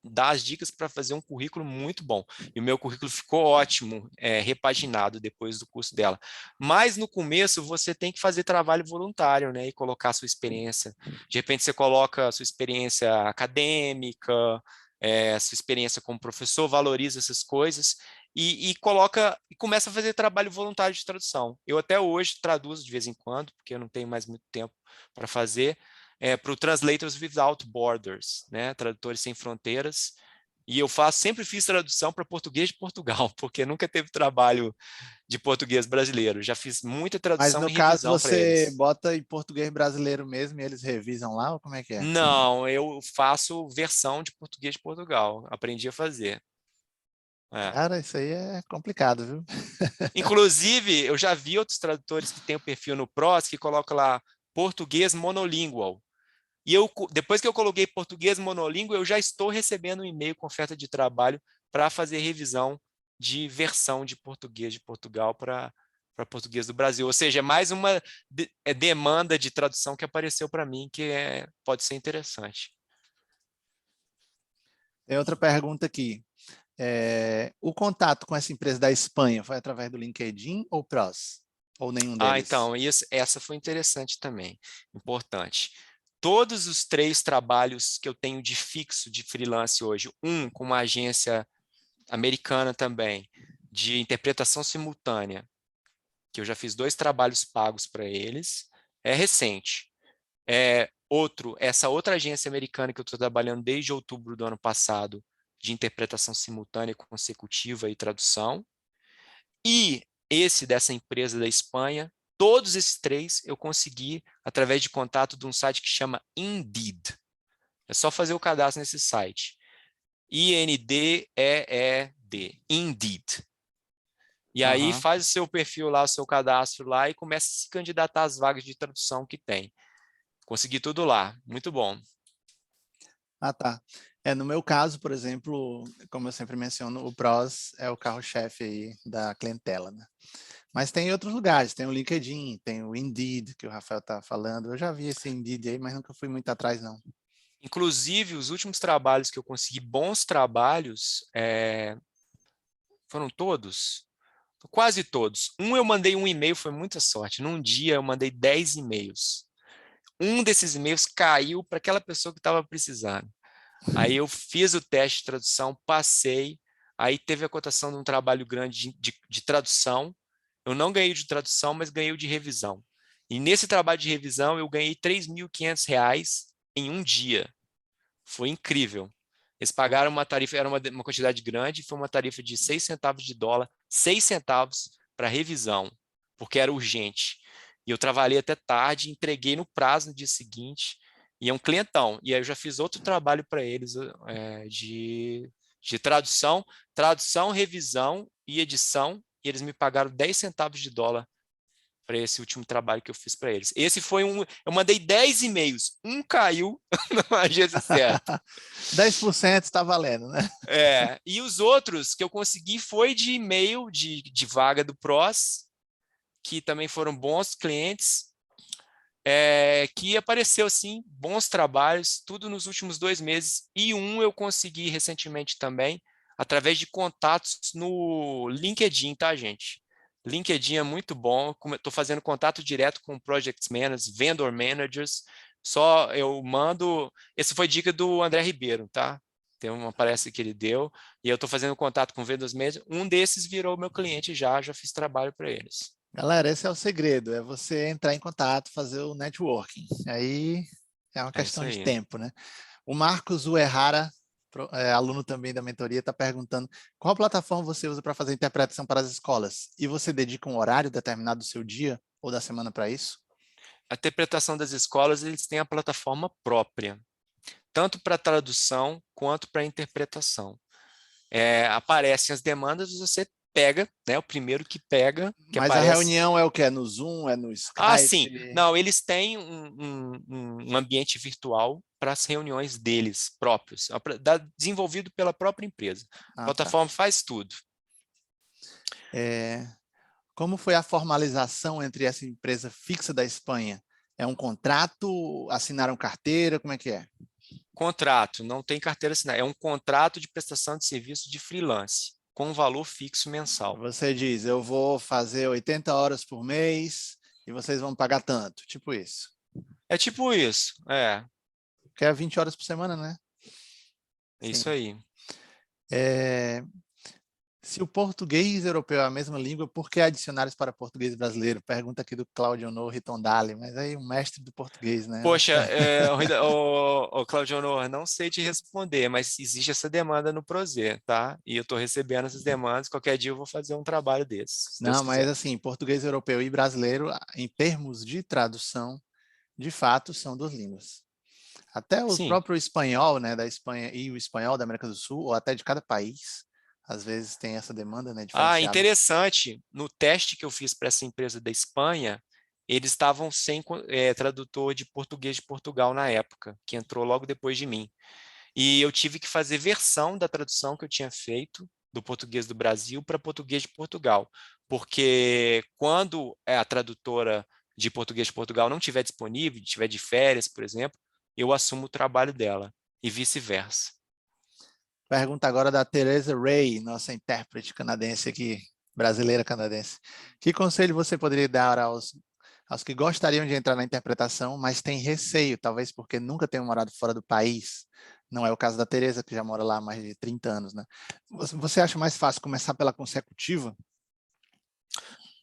dá as dicas para fazer um currículo muito bom. E o meu currículo ficou ótimo, repaginado depois do curso dela. Mas no começo você tem que fazer trabalho voluntário, né? E colocar a sua experiência. De repente você coloca a sua experiência acadêmica, sua experiência como professor, valoriza essas coisas e coloca e começa a fazer trabalho voluntário de tradução. Eu até hoje traduzo de vez em quando, porque eu não tenho mais muito tempo para fazer, para o Translators Without Borders, né? Tradutores Sem Fronteiras. E eu sempre fiz tradução para português de Portugal, porque nunca teve trabalho de português brasileiro. Já fiz muita Mas tradução no e caso revisão para você eles. bota em português brasileiro mesmo e eles revisam lá, ou como é que é? Não, eu faço versão de português de Portugal. Aprendi a fazer. É. Cara, isso aí é complicado, viu? Inclusive, eu já vi outros tradutores que têm o perfil no PROS que colocam lá português monolingual. E depois que eu coloquei português monolíngue, eu já estou recebendo um e-mail com oferta de trabalho para fazer revisão de versão de português de Portugal para português do Brasil. Ou seja, é mais uma demanda de tradução que apareceu para mim, que pode ser interessante. Tem outra pergunta aqui. O contato com essa empresa da Espanha foi através do LinkedIn ou PROS? Ou nenhum deles? Então, essa foi interessante também, importante. Todos os 3 trabalhos que eu tenho de fixo, de freelance hoje, um com uma agência americana também, de interpretação simultânea, que eu já fiz 2 trabalhos pagos para eles, é recente. Essa outra agência americana que eu estou trabalhando desde outubro do ano passado, de interpretação simultânea, consecutiva e tradução, e esse dessa empresa da Espanha, todos esses 3 eu consegui através de contato de um site que chama Indeed. É só fazer o cadastro nesse site. INDEED, Indeed. E aí faz o seu perfil lá, o seu cadastro lá e começa a se candidatar às vagas de tradução que tem. Consegui tudo lá, muito bom. Ah, tá. No meu caso, por exemplo, como eu sempre menciono, o PROS é o carro-chefe aí da clientela, né? Mas tem outros lugares, tem o LinkedIn, tem o Indeed, que o Rafael está falando. Eu já vi esse Indeed aí, mas nunca fui muito atrás, não. Inclusive, os últimos trabalhos que eu consegui, bons trabalhos, foram todos? Quase todos. Eu mandei um e-mail, foi muita sorte. Num dia eu mandei 10 e-mails. Um desses e-mails caiu para aquela pessoa que estava precisando. Aí eu fiz o teste de tradução, passei, aí teve a cotação de um trabalho grande de tradução. Eu não ganhei de tradução, mas ganhei o de revisão. E nesse trabalho de revisão eu ganhei R$ 3.500 em um dia. Foi incrível. Eles pagaram uma tarifa, era uma quantidade grande, foi uma tarifa de 6 centavos de dólar, 6 centavos para revisão, porque era urgente. E eu trabalhei até tarde, entreguei no prazo no dia seguinte, e é um clientão. E aí eu já fiz outro trabalho para eles de tradução, revisão e edição, e eles me pagaram 10 centavos de dólar para esse último trabalho que eu fiz para eles. Esse foi eu mandei 10 e-mails, um caiu na agência certa. 10% está valendo, né? E os outros que eu consegui foi de e-mail de vaga do PROS, que também foram bons clientes, que apareceu assim, bons trabalhos, tudo nos últimos 2 meses, e um eu consegui recentemente também, através de contatos no LinkedIn, tá, gente? LinkedIn é muito bom, estou fazendo contato direto com project managers, vendor managers, só eu mando... Essa foi dica do André Ribeiro, tá? Tem uma palestra que ele deu, e eu estou fazendo contato com vendors managers, um desses virou meu cliente já fiz trabalho para eles. Galera, esse é o segredo, é você entrar em contato, fazer o networking. Aí é uma É questão isso de aí. tempo, né? O Marcos Uehara, aluno também da mentoria, está perguntando qual plataforma você usa para fazer interpretação para as escolas? E você dedica um horário determinado do seu dia ou da semana para isso? A interpretação das escolas, eles têm a plataforma própria, tanto para tradução quanto para interpretação. Aparecem as demandas, você pega, né, o primeiro que pega, que Mas a aparece. reunião é o quê? É no Zoom? É no Ah, sim. Skype? Não, eles têm um ambiente virtual para as reuniões deles próprios, desenvolvido pela própria empresa. A Ah, tá. plataforma faz tudo. É, como foi a formalização entre essa empresa fixa da Espanha? É um contrato? Assinaram carteira? Como é que é? Contrato, não tem carteira assinada, é um contrato de prestação de serviço de freelance, com um valor fixo mensal. Você diz, eu vou fazer 80 horas por mês e vocês vão pagar tanto, tipo isso. É tipo isso, Que é 20 horas por semana, né? é Sim. isso aí. É, se o português europeu é a mesma língua, por que há dicionários para português brasileiro? Pergunta aqui do Claudio Honor Ritondale, mas aí o mestre do português, né? Poxa, Claudio Honor, não sei te responder, mas existe essa demanda no Prozer, tá? E eu estou recebendo essas demandas, qualquer dia eu vou fazer um trabalho desses, se Deus Não, mas quiser. assim, português europeu e brasileiro, em termos de tradução, de fato, são duas línguas. Até o Sim. próprio espanhol, né, da Espanha e o espanhol da América do Sul, ou até de cada país, às vezes tem essa demanda, né, Ah, diferenciada. interessante. No teste que eu fiz para essa empresa da Espanha, eles estavam sem tradutor de português de Portugal na época, que entrou logo depois de mim. E eu tive que fazer versão da tradução que eu tinha feito do português do Brasil para português de Portugal, porque quando a tradutora de português de Portugal não estiver disponível, estiver de férias, por exemplo, eu assumo o trabalho dela e vice-versa. Pergunta agora da Teresa Ray, nossa intérprete canadense aqui, brasileira canadense. Que conselho você poderia dar aos que gostariam de entrar na interpretação, mas têm receio, talvez porque nunca tenham morado fora do país? Não é o caso da Teresa, que já mora lá há mais de 30 anos, né? Você acha mais fácil começar pela consecutiva?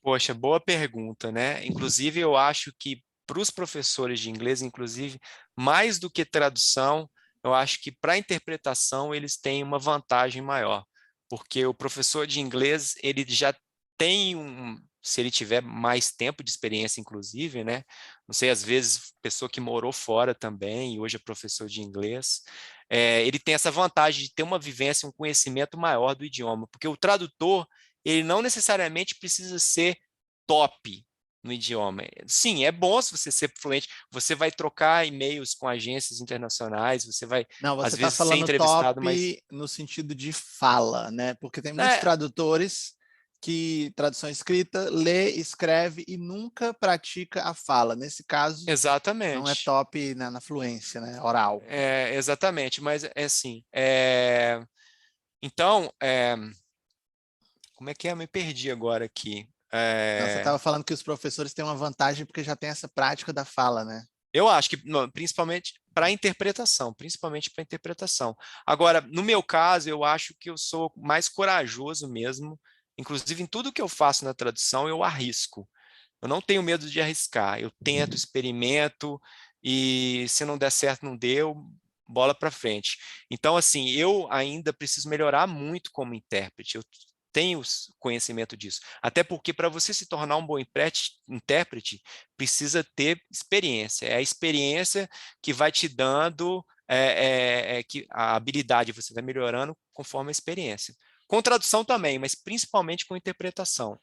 Poxa, boa pergunta, né? Inclusive, eu acho que para os professores de inglês, inclusive, mais do que tradução, eu acho que para interpretação eles têm uma vantagem maior, porque o professor de inglês, ele já tem se ele tiver mais tempo de experiência, inclusive, né? Não sei, às vezes, pessoa que morou fora também e hoje é professor de inglês, ele tem essa vantagem de ter uma vivência, um conhecimento maior do idioma, porque o tradutor, ele não necessariamente precisa ser top no idioma. Sim, é bom se você ser fluente, você vai trocar e-mails com agências internacionais, você vai, Não, às você está vezes, ser falando entrevistado, mas... top no sentido de fala, né? Porque tem muitos É, tradutores que, tradução escrita, lê, escreve e nunca pratica a fala. Nesse caso, não é exatamente. top na fluência, né? Oral. Exatamente, mas é assim. Então, como é que é? Eu me perdi agora aqui. Não, você estava falando que os professores têm uma vantagem porque já tem essa prática da fala, né? Eu acho que principalmente para interpretação, principalmente para interpretação. Agora, no meu caso, eu acho que eu sou mais corajoso mesmo. Inclusive, em tudo que eu faço na tradução, eu arrisco. Eu não tenho medo de arriscar. Eu tento, experimento e se não der certo, não deu, bola para frente. Então, assim, eu ainda preciso melhorar muito como intérprete. Eu tenho conhecimento disso. Até porque para você se tornar um bom intérprete, precisa ter experiência. É a experiência que vai te dando que a habilidade você vai melhorando conforme a experiência. Com tradução também, mas principalmente com interpretação.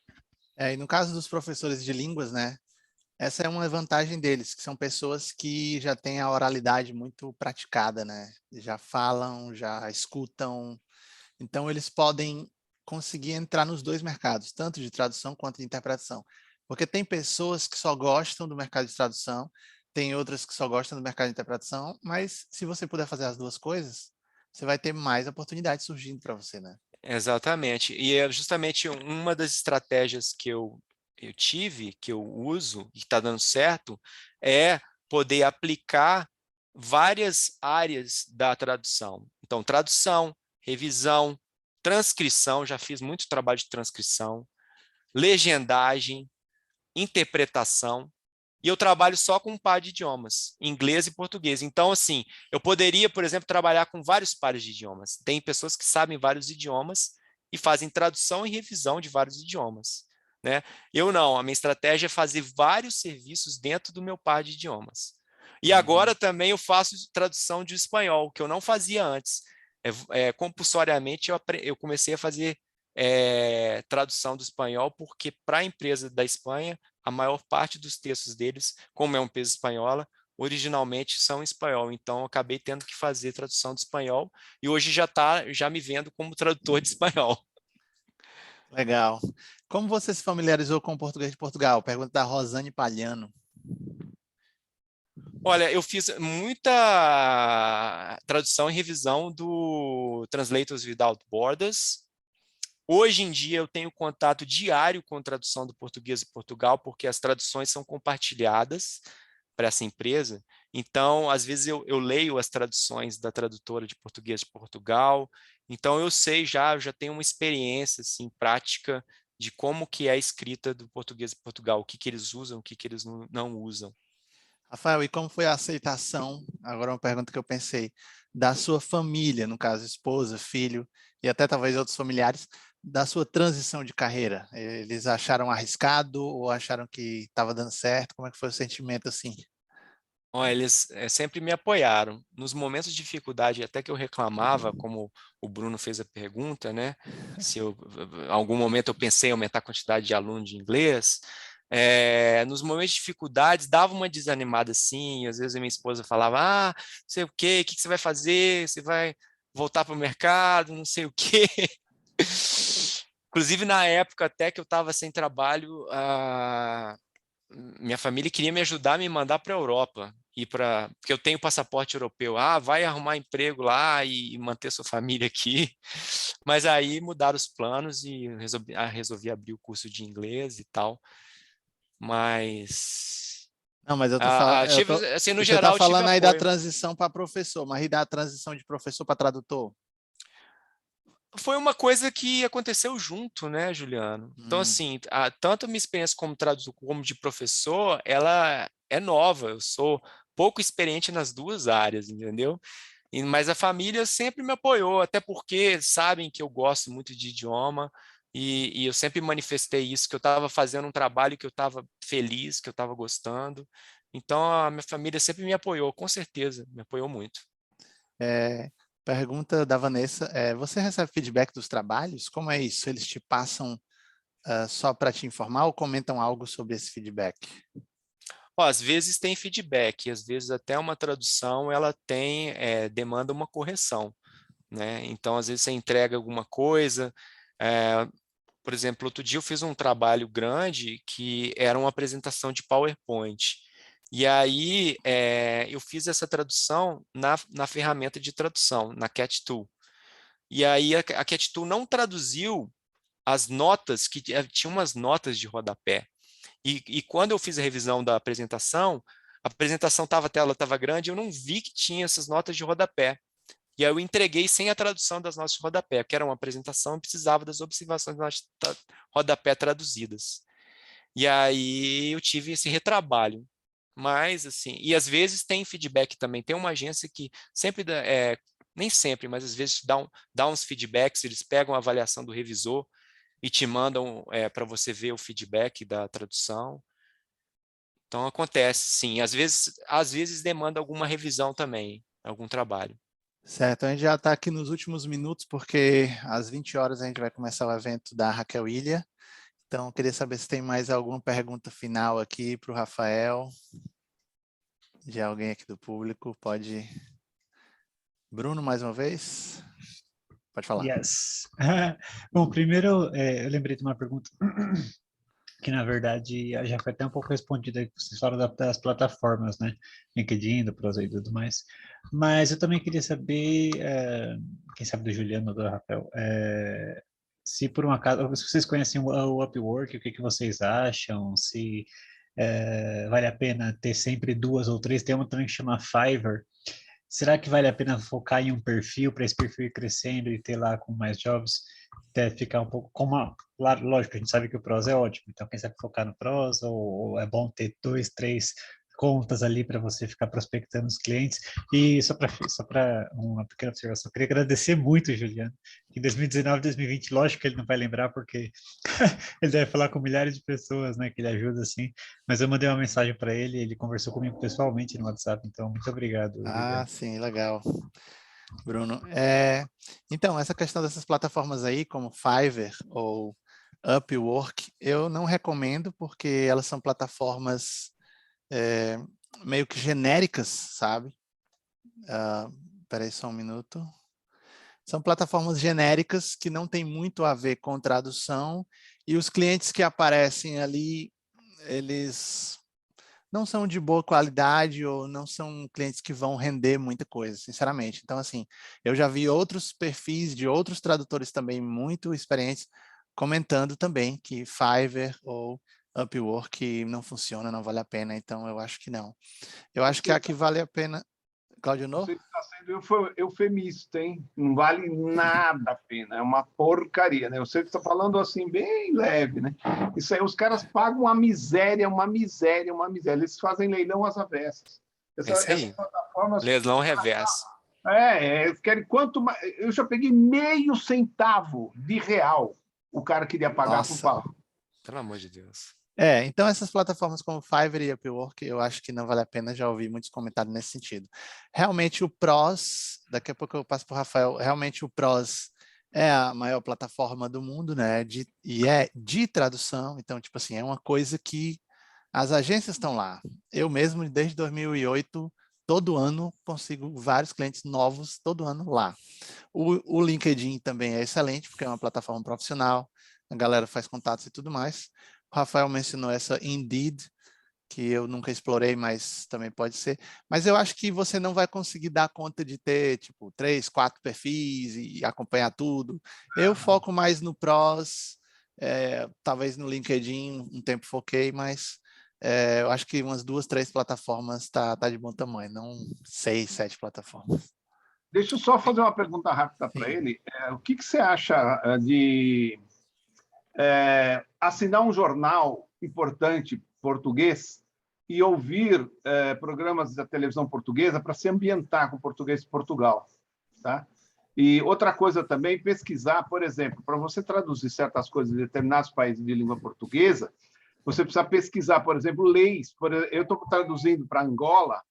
E no caso dos professores de línguas, né? Essa é uma vantagem deles, que são pessoas que já têm a oralidade muito praticada, né? Já falam, já escutam. Então, eles podem conseguir entrar nos dois mercados, tanto de tradução quanto de interpretação. Porque tem pessoas que só gostam do mercado de tradução, tem outras que só gostam do mercado de interpretação, mas se você puder fazer as duas coisas, você vai ter mais oportunidades surgindo para você, né? Exatamente. E é justamente uma das estratégias que eu tive, que eu uso e que está dando certo, é poder aplicar várias áreas da tradução. Então, tradução, revisão, transcrição, já fiz muito trabalho de transcrição, legendagem, interpretação, e eu trabalho só com um par de idiomas, inglês e português. Então, assim, eu poderia, por exemplo, trabalhar com vários pares de idiomas. Tem pessoas que sabem vários idiomas e fazem tradução e revisão de vários idiomas, né? Eu não, a minha estratégia é fazer vários serviços dentro do meu par de idiomas. E agora Uhum. também eu faço tradução de espanhol, que eu não fazia antes. Compulsoriamente eu comecei a fazer tradução do espanhol, porque para a empresa da Espanha, a maior parte dos textos deles, como é uma empresa espanhola, originalmente são em espanhol. Então, eu acabei tendo que fazer tradução do espanhol e hoje já me vendo como tradutor de espanhol. Legal. Como você se familiarizou com o português de Portugal? Pergunta da Rosane Palhano. Olha, eu fiz muita tradução e revisão do Translators Without Borders. Hoje em dia eu tenho contato diário com tradução do português de Portugal, porque as traduções são compartilhadas para essa empresa. Então, às vezes eu leio as traduções da tradutora de português de Portugal. Então, eu já tenho uma experiência assim, prática de como que é a escrita do português de Portugal, o que, que eles usam, o que, que eles não usam. Rafael, e como foi a aceitação, agora uma pergunta que eu pensei, da sua família, no caso, esposa, filho, e até talvez outros familiares, da sua transição de carreira? Eles acharam arriscado ou acharam que estava dando certo? Como é que foi o sentimento assim? Ó, eles sempre me apoiaram. Nos momentos de dificuldade, até que eu reclamava, como o Bruno fez a pergunta, né? Se eu, em algum momento eu pensei em aumentar a quantidade de alunos de inglês. Nos momentos de dificuldades, dava uma desanimada assim. Às vezes a minha esposa falava: ah, não sei o quê, o que você vai fazer? Você vai voltar para o mercado? Não sei o quê. Inclusive, na época até que eu estava sem trabalho, minha família queria me ajudar a me mandar para a Europa, porque eu tenho passaporte europeu. Ah, vai arrumar emprego lá e manter sua família aqui. Mas aí mudaram os planos e resolvi abrir o curso de inglês e tal. Mas Não, mas eu tô falando, assim, no você está geral, tive falando aí da apoio. transição para professor, mas e da transição de professor para tradutor? Foi uma coisa que aconteceu junto, né, Juliano? Então, Hum. assim, tanto a minha experiência como tradutor como de professor, ela é nova. Eu sou pouco experiente nas duas áreas, entendeu? Mas a família sempre me apoiou, até porque sabem que eu gosto muito de idioma e eu sempre manifestei isso, que eu estava fazendo um trabalho que eu estava feliz, que eu estava gostando. Então, a minha família sempre me apoiou, com certeza, me apoiou muito. Pergunta da Vanessa, você recebe feedback dos trabalhos? Como é isso? Eles te passam só para te informar ou comentam algo sobre esse feedback? Ó, às vezes tem feedback, às vezes até uma tradução ela demanda uma correção, né? Então, às vezes você entrega alguma coisa. é, por exemplo, outro dia eu fiz um trabalho grande que era uma apresentação de PowerPoint. E aí eu fiz essa tradução na ferramenta de tradução, na Cat Tool. E aí a Cat Tool não traduziu as notas, que tinha umas notas de rodapé. E quando eu fiz a revisão da apresentação, a apresentação a tela estava grande, eu não vi que tinha essas notas de rodapé. E aí eu entreguei sem a tradução das notas de rodapé, porque era uma apresentação e precisava das observações das notas de rodapé traduzidas. E aí eu tive esse retrabalho. Mas, assim, e às vezes tem feedback também. Tem uma agência que sempre nem sempre, mas às vezes dá uns feedbacks, eles pegam a avaliação do revisor e te mandam para você ver o feedback da tradução. Então acontece, sim. Às vezes demanda alguma revisão também, algum trabalho. Certo, a gente já está aqui nos últimos minutos, porque às 20 horas a gente vai começar o evento da Raquel Ilha. Então, eu queria saber se tem mais alguma pergunta final aqui para o Rafael, de alguém aqui do público. Pode. Bruno, mais uma vez? Pode falar. Yes. Bom, primeiro, eu lembrei de uma pergunta que na verdade já foi até um pouco respondido aí, que vocês falaram das plataformas, né? LinkedIn, do Prosa e tudo mais. Mas eu também queria saber, quem sabe do Juliano ou do Rafael, se por um acaso, se vocês conhecem o Upwork, o que que vocês acham? Se vale a pena ter sempre duas ou três? Tem uma também que chama Fiverr. Será que vale a pena focar em um perfil para esse perfil ir crescendo e ter lá com mais jobs? Até ficar um pouco lógico, a gente sabe que o Prosa é ótimo, então quem sabe focar no Prosa, ou é bom ter dois, três contas ali para você ficar prospectando os clientes. E só para uma pequena observação, queria agradecer muito, Juliano, que em 2019, 2020, lógico que ele não vai lembrar, porque ele deve falar com milhares de pessoas, né, que ele ajuda assim, mas eu mandei uma mensagem para ele, ele conversou comigo pessoalmente no WhatsApp, então muito obrigado, Ah, Juliano. sim, legal, Bruno. Então, essa questão dessas plataformas aí, como Fiverr ou Upwork, eu não recomendo porque elas são plataformas é, meio que genéricas, sabe? Peraí só um minuto. São plataformas genéricas que não têm muito a ver com tradução e os clientes que aparecem ali, eles não são de boa qualidade ou não são clientes que vão render muita coisa, sinceramente. Então, assim, eu já vi outros perfis de outros tradutores também muito experientes comentando também que Fiverr ou Upwork não funciona, não vale a pena, então eu acho que não. Eu acho que a que vale a pena... Claudio Você No? está sendo eufemista, hein? Não vale nada a pena, é uma porcaria, né? Você está falando assim, bem leve, né? Isso aí, os caras pagam uma miséria, uma miséria, uma miséria. Eles fazem leilão às avessas. É isso Essas aí. plataformas. Leilão reverso. Eles querem quanto mais. Eu já peguei meio centavo de real o cara queria pagar por Nossa. falar. Pelo amor de Deus. Então essas plataformas como Fiverr e Upwork, eu acho que não vale a pena, já ouvi muitos comentários nesse sentido. Realmente o Prose, daqui a pouco eu passo para o Rafael, realmente o Prose é a maior plataforma do mundo, né? E é de tradução, então, tipo assim, é uma coisa que as agências estão lá. Eu mesmo, desde 2008, todo ano consigo vários clientes novos, todo ano lá. O LinkedIn também é excelente, porque é uma plataforma profissional, a galera faz contatos e tudo mais. O Rafael mencionou essa Indeed, que eu nunca explorei, mas também pode ser. Mas eu acho que você não vai conseguir dar conta de ter, tipo, 3, 4 perfis e acompanhar tudo. Eu foco mais no Pros, talvez no LinkedIn, um tempo foquei, mas eu acho que umas 2, 3 plataformas tá de bom tamanho, não 6, 7 plataformas. Deixa eu só fazer uma pergunta rápida para Sim. ele. O que você acha de assinar um jornal importante português e ouvir programas da televisão portuguesa para se ambientar com o português de Portugal, tá? E outra coisa também, pesquisar, por exemplo, para você traduzir certas coisas em determinados países de língua portuguesa, você precisa pesquisar, por exemplo, leis. Eu estou traduzindo para Angola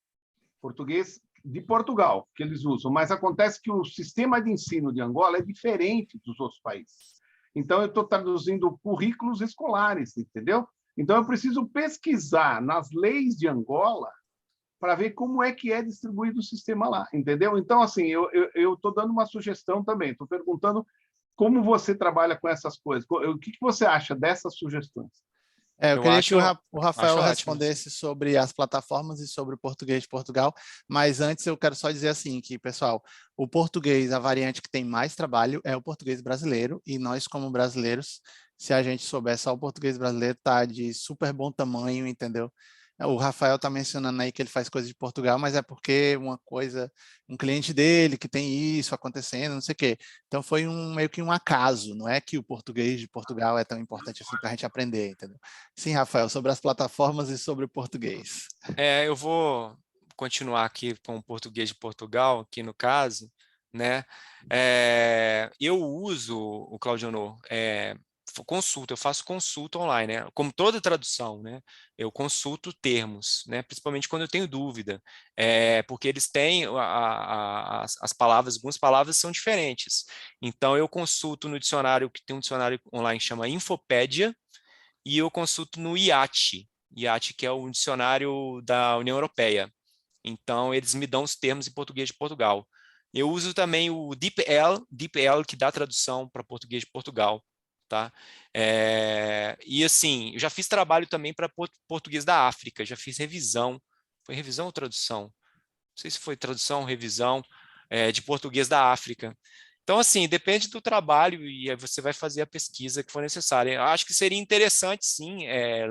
português de Portugal, que eles usam, mas acontece que o sistema de ensino de Angola é diferente dos outros países. Então, eu estou traduzindo currículos escolares, entendeu? Então, eu preciso pesquisar nas leis de Angola para ver como é que é distribuído o sistema lá, entendeu? Então, assim, eu estou dando uma sugestão também, estou perguntando como você trabalha com essas coisas. O que você acha dessas sugestões? Eu Eu queria que acho, o Rafael acho ótimo. respondesse sobre as plataformas e sobre o português de Portugal, mas antes eu quero só dizer assim que, pessoal, o português, a variante que tem mais trabalho é o português brasileiro, e nós, como brasileiros, se a gente souber só o português brasileiro, tá de super bom tamanho, entendeu? O Rafael está mencionando aí que ele faz coisa de Portugal, mas é porque um cliente dele que tem isso acontecendo, não sei o quê. Então foi meio que um acaso, não é que o português de Portugal é tão importante assim para a gente aprender, entendeu? Sim, Rafael, sobre as plataformas e sobre o português. Eu vou continuar aqui com o português de Portugal, aqui no caso, né? Eu uso o Claudionor, eu faço consulta online, né? Como toda tradução, né? Eu consulto termos, né? Principalmente quando eu tenho dúvida, porque eles têm as palavras, algumas palavras são diferentes. Então eu consulto no dicionário, que tem um dicionário online que chama Infopédia, e eu consulto no IAT, que é o dicionário da União Europeia. Então, eles me dão os termos em português de Portugal. Eu uso também o DeepL, que dá tradução para português de Portugal. tá? E assim, eu já fiz trabalho também para português da África, já fiz revisão. Foi revisão ou tradução? Não sei se foi tradução ou revisão de português da África. Então, assim, depende do trabalho e aí você vai fazer a pesquisa que for necessária. Eu acho que seria interessante, sim,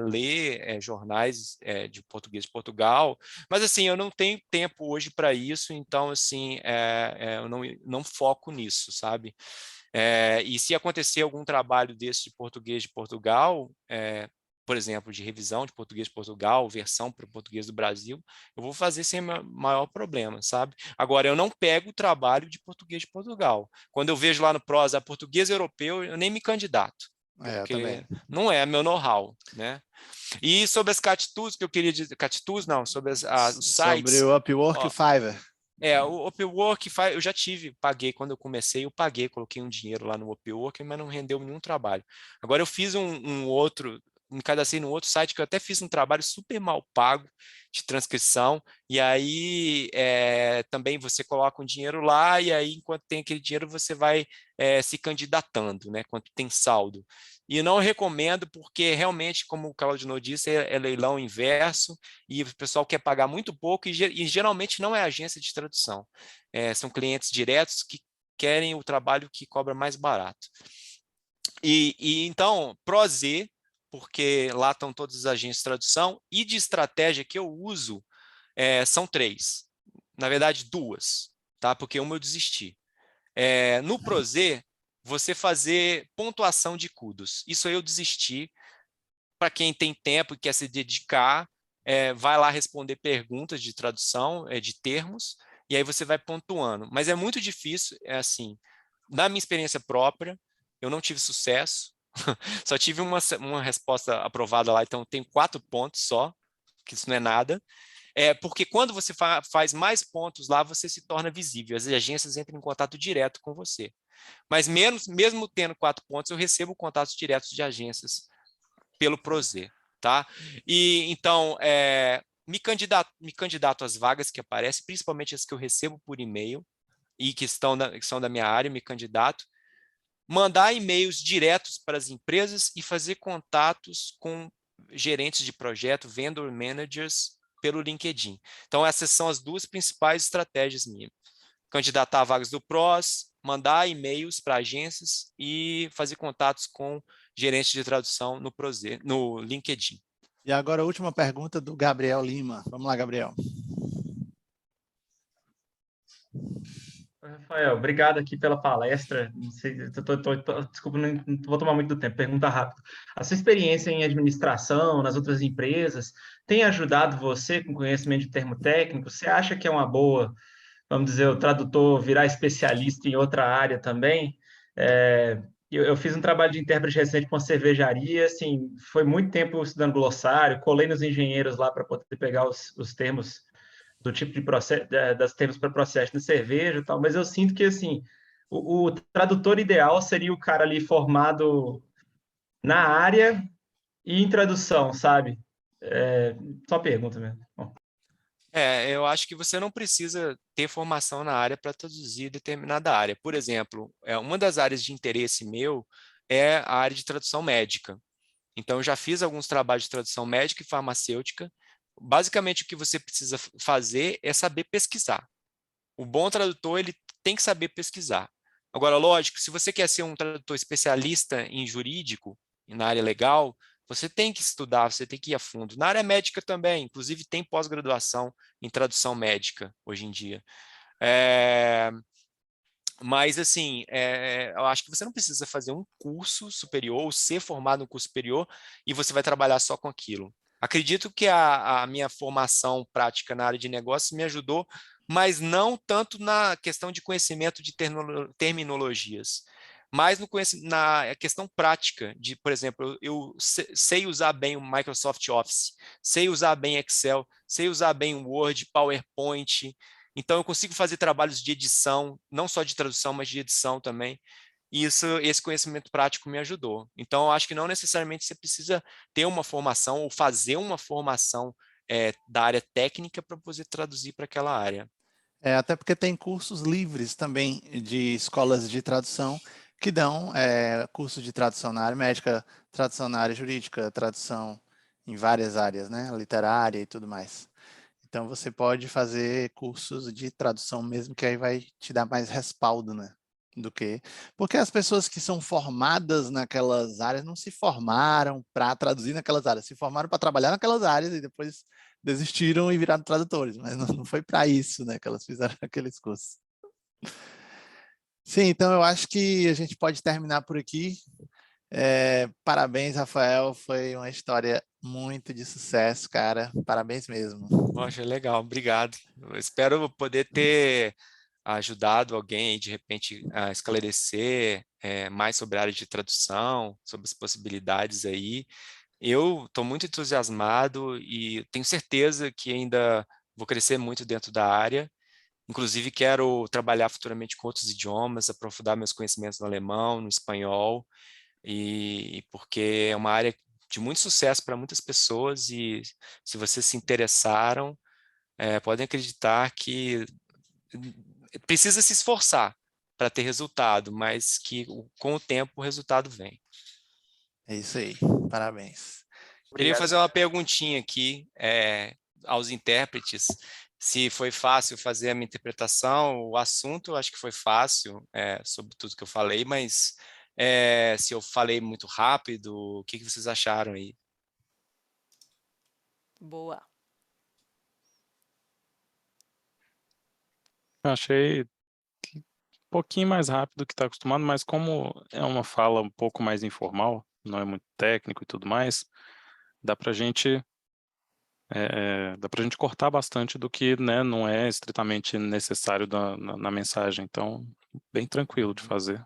ler jornais de português de Portugal, mas, assim, eu não tenho tempo hoje para isso, então, assim, eu não foco nisso, sabe? E se acontecer algum trabalho desse de português de Portugal, por exemplo, de revisão de português de Portugal, versão para o português do Brasil, eu vou fazer sem maior problema, sabe? Agora, eu não pego o trabalho de português de Portugal. Quando eu vejo lá no Prosa português europeu, eu nem me candidato, Eu porque também. não é meu know-how, né? E sobre as Catitools, que eu queria dizer, Catitools não, sobre os Sobre sites... o Upwork e o Fiverr. O Upwork, eu já paguei quando eu comecei, eu paguei, coloquei um dinheiro lá no Upwork, mas não rendeu nenhum trabalho. Agora eu fiz um outro, me cadastrei num outro site que eu até fiz um trabalho super mal pago de transcrição, e aí também você coloca um dinheiro lá, e aí enquanto tem aquele dinheiro você vai se candidatando, né, quanto tem saldo. E não recomendo porque realmente, como o Claudinho disse, é leilão inverso e o pessoal quer pagar muito pouco e geralmente não é agência de tradução. São clientes diretos que querem o trabalho que cobra mais barato. E então, ProZ, porque lá estão todas as agências de tradução, e de estratégia que eu uso são 3. Na verdade, 2, tá? Porque uma eu desisti. No ProZ, você fazer pontuação de CUDOS. Isso aí eu desisti. Para quem tem tempo e quer se dedicar, vai lá responder perguntas de tradução, de termos, e aí você vai pontuando. Mas é muito difícil, assim, na minha experiência própria, eu não tive sucesso, só tive uma resposta aprovada lá, então tenho 4 pontos só, que isso não é nada. Porque quando você faz mais pontos lá, você se torna visível, as agências entram em contato direto com você. Mas mesmo tendo 4 pontos, eu recebo contatos diretos de agências pelo ProZ, tá? E então, me candidato às vagas que aparecem, principalmente as que eu recebo por e-mail e que são da minha área, me candidato. Mandar e-mails diretos para as empresas e fazer contatos com gerentes de projeto, vendor managers, pelo LinkedIn. Então, essas são as 2 principais estratégias minhas. Candidatar a vagas do PROS, mandar e-mails para agências e fazer contatos com gerentes de tradução no LinkedIn. E agora a última pergunta do Gabriel Lima. Vamos lá, Gabriel. Rafael, obrigado aqui pela palestra. Não sei, desculpa, não vou tomar muito do tempo. Pergunta rápido. A sua experiência em administração, nas outras empresas, tem ajudado você com conhecimento de termo técnico? Você acha que é uma boa, vamos dizer, o tradutor virar especialista em outra área também? Eu fiz um trabalho de intérprete recente com uma cervejaria, assim, foi muito tempo estudando glossário, colei nos engenheiros lá para poder pegar os termos do tipo de processo, das termos para processo de cerveja e tal, mas eu sinto que, assim, o tradutor ideal seria o cara ali formado na área e em tradução, sabe? Só pergunta mesmo. Bom. Eu acho que você não precisa ter formação na área para traduzir determinada área. Por exemplo, uma das áreas de interesse meu é a área de tradução médica. Então, eu já fiz alguns trabalhos de tradução médica e farmacêutica. Basicamente, o que você precisa fazer é saber pesquisar. O bom tradutor, ele tem que saber pesquisar. Agora, lógico, se você quer ser um tradutor especialista em jurídico, na área legal, você tem que estudar, você tem que ir a fundo. Na área médica também, inclusive tem pós-graduação em tradução médica hoje em dia. Mas, assim, eu acho que você não precisa fazer um curso superior ou ser formado no curso superior e você vai trabalhar só com aquilo. Acredito que a minha formação prática na área de negócios me ajudou, mas não tanto na questão de conhecimento de terminologias, mas na questão prática de, por exemplo, eu sei usar bem o Microsoft Office, sei usar bem Excel, sei usar bem o Word, PowerPoint. Então, eu consigo fazer trabalhos de edição, não só de tradução, mas de edição também. E esse conhecimento prático me ajudou. Então, eu acho que não necessariamente você precisa ter uma formação ou fazer uma formação da área técnica para poder traduzir para aquela área. Até porque tem cursos livres também de escolas de tradução que dão curso de tradução na área médica, tradução na área jurídica, tradução em várias áreas, né? Literária e tudo mais. Então, você pode fazer cursos de tradução mesmo, que aí vai te dar mais respaldo, né? Porque as pessoas que são formadas naquelas áreas não se formaram para traduzir naquelas áreas, se formaram para trabalhar naquelas áreas e depois desistiram e viraram tradutores, mas não foi para isso, né, que elas fizeram aqueles cursos. Sim, então eu acho que a gente pode terminar por aqui. Parabéns, Rafael, foi uma história muito de sucesso, cara. Parabéns mesmo. Poxa, legal, obrigado. Eu espero poder ter ajudado alguém aí, de repente, a esclarecer mais sobre a área de tradução, sobre as possibilidades aí. Eu estou muito entusiasmado e tenho certeza que ainda vou crescer muito dentro da área. Inclusive, quero trabalhar futuramente com outros idiomas, aprofundar meus conhecimentos no alemão, no espanhol, e porque é uma área de muito sucesso para muitas pessoas e se vocês se interessaram, podem acreditar que precisa se esforçar para ter resultado, mas que com o tempo o resultado vem. É isso aí, parabéns. Queria Obrigado. fazer uma perguntinha aqui aos intérpretes, se foi fácil fazer a minha interpretação. O assunto eu acho que foi fácil, sobre tudo que eu falei, mas se eu falei muito rápido, o que vocês acharam aí? Boa. Eu achei um pouquinho mais rápido do que está acostumado, mas como é uma fala um pouco mais informal, não é muito técnico e tudo mais, dá para gente cortar bastante do que, né, não é estritamente necessário na mensagem. Então, bem tranquilo de fazer.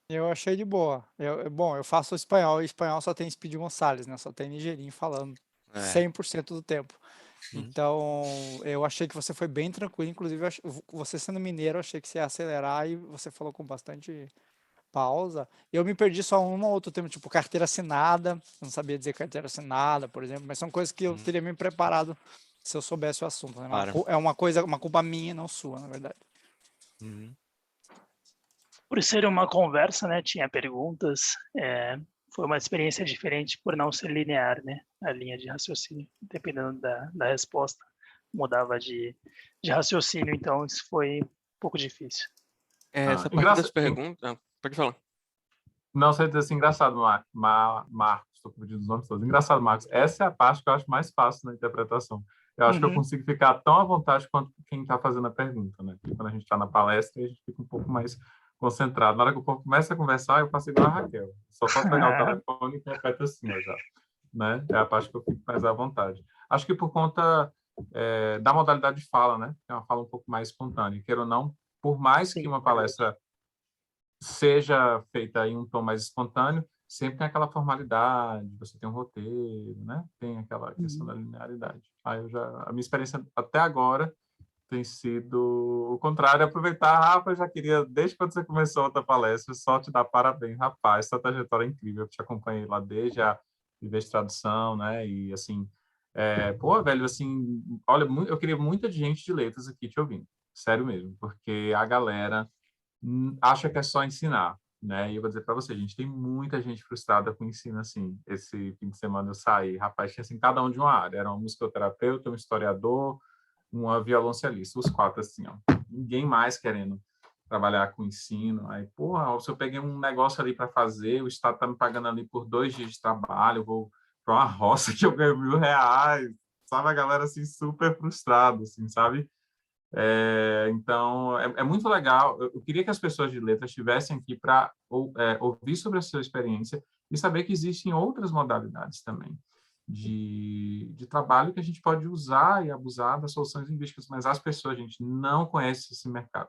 Eu achei de boa. Bom, eu faço espanhol e espanhol só tem Speedy Gonçalves, né? Só tem nigerinho falando 100% do tempo. Então, eu achei que você foi bem tranquilo. Inclusive, você sendo mineiro, eu achei que você ia acelerar e você falou com bastante pausa. Eu me perdi só um ou outro termo, tipo carteira assinada. Eu não sabia dizer carteira assinada, por exemplo, mas são coisas que eu teria me preparado se eu soubesse o assunto. Né? Claro. É uma culpa minha, não sua, na verdade. Por ser uma conversa, né, tinha perguntas, foi uma experiência diferente por não ser linear, né, a linha de raciocínio, dependendo da resposta, mudava de raciocínio, então isso foi um pouco difícil. Essa parte das perguntas... Pode falar. Não, você diz assim, engraçado, Marcos, estou pedindo os nomes todos. Engraçado, Marcos, essa é a parte que eu acho mais fácil na interpretação. Eu acho que eu consigo ficar tão à vontade quanto quem está fazendo a pergunta, né? Porque quando a gente está na palestra, a gente fica um pouco mais concentrado. Na hora que o povo começa a conversar, eu faço igual a Raquel. Só posso pegar o telefone e interpreto assim, já. Né? É a parte que eu fico mais à vontade. Acho que por conta da modalidade de fala, né? É uma fala um pouco mais espontânea. Queira ou não, por mais que uma palestra seja feita em um tom mais espontâneo, sempre tem aquela formalidade, você tem um roteiro, né? Tem aquela questão da linearidade. A minha experiência até agora tem sido o contrário, aproveitar, Rafa, eu já queria, desde quando você começou a outra palestra, só te dar parabéns, rapaz, essa trajetória é incrível, eu te acompanhei lá desde a Viver de Tradução, né? E assim, pô, velho, assim, olha, eu queria muita gente de letras aqui te ouvindo, sério mesmo, porque a galera acha que é só ensinar, né? E eu vou dizer para você, gente, tem muita gente frustrada com o ensino, assim. Esse fim de semana eu saí, rapaz, tinha assim, cada um de uma área. Era um musicoterapeuta, um historiador, uma violoncelista, os 4, assim, ó. Ninguém mais querendo trabalhar com ensino. Aí, porra, se eu peguei um negócio ali para fazer, o Estado tá me pagando ali por 2 dias de trabalho, eu vou para uma roça que eu ganho R$1.000, sabe? A galera, assim, super frustrada, assim, sabe? Então, é muito legal. Eu queria que as pessoas de letras estivessem aqui para ouvir sobre a sua experiência e saber que existem outras modalidades também de trabalho que a gente pode usar e abusar das soluções linguísticas, mas as pessoas, a gente não conhece esse mercado.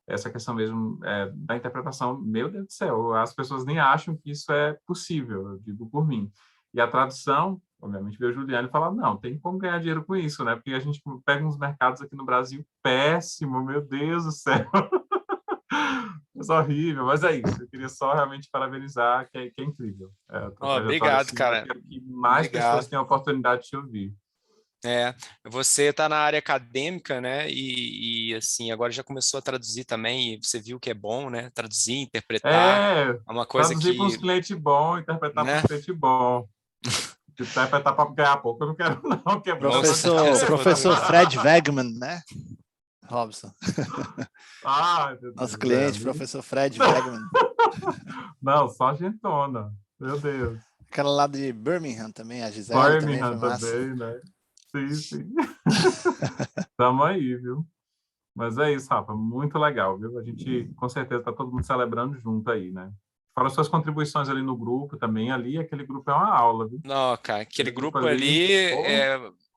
Essa questão mesmo da interpretação, meu Deus do céu, as pessoas nem acham que isso é possível, eu digo por mim. E a tradução, obviamente, veio o Juliano e fala, não, tem como ganhar dinheiro com isso, né? Porque a gente pega uns mercados aqui no Brasil péssimo, meu Deus do céu. É horrível, mas é isso. Eu queria só realmente parabenizar, que é incrível. Obrigado, assim, cara. Eu quero que mais pessoas tenham a oportunidade de te ouvir. Você está na área acadêmica, né? E assim, agora já começou a traduzir também, e você viu que é bom, né? Traduzir, interpretar, é uma coisa traduzir para uns que, clientes bons, interpretar para né? uns clientes bons. Interpretar para ganhar pouco, eu não quero não, que é bom. Professor Fred Wegman, né? Robson. Nosso cliente, professor Fred Wegman. Não, só gentona. Meu Deus. Aquela lá de Birmingham também, a Gisele Birmingham também, né? Sim. Tamo aí, viu? Mas é isso, Rafa. Muito legal, viu? A gente, com certeza, tá todo mundo celebrando junto aí, né? Fala suas contribuições ali no grupo também. Ali, aquele grupo é uma aula, viu? Não, cara, aquele grupo ali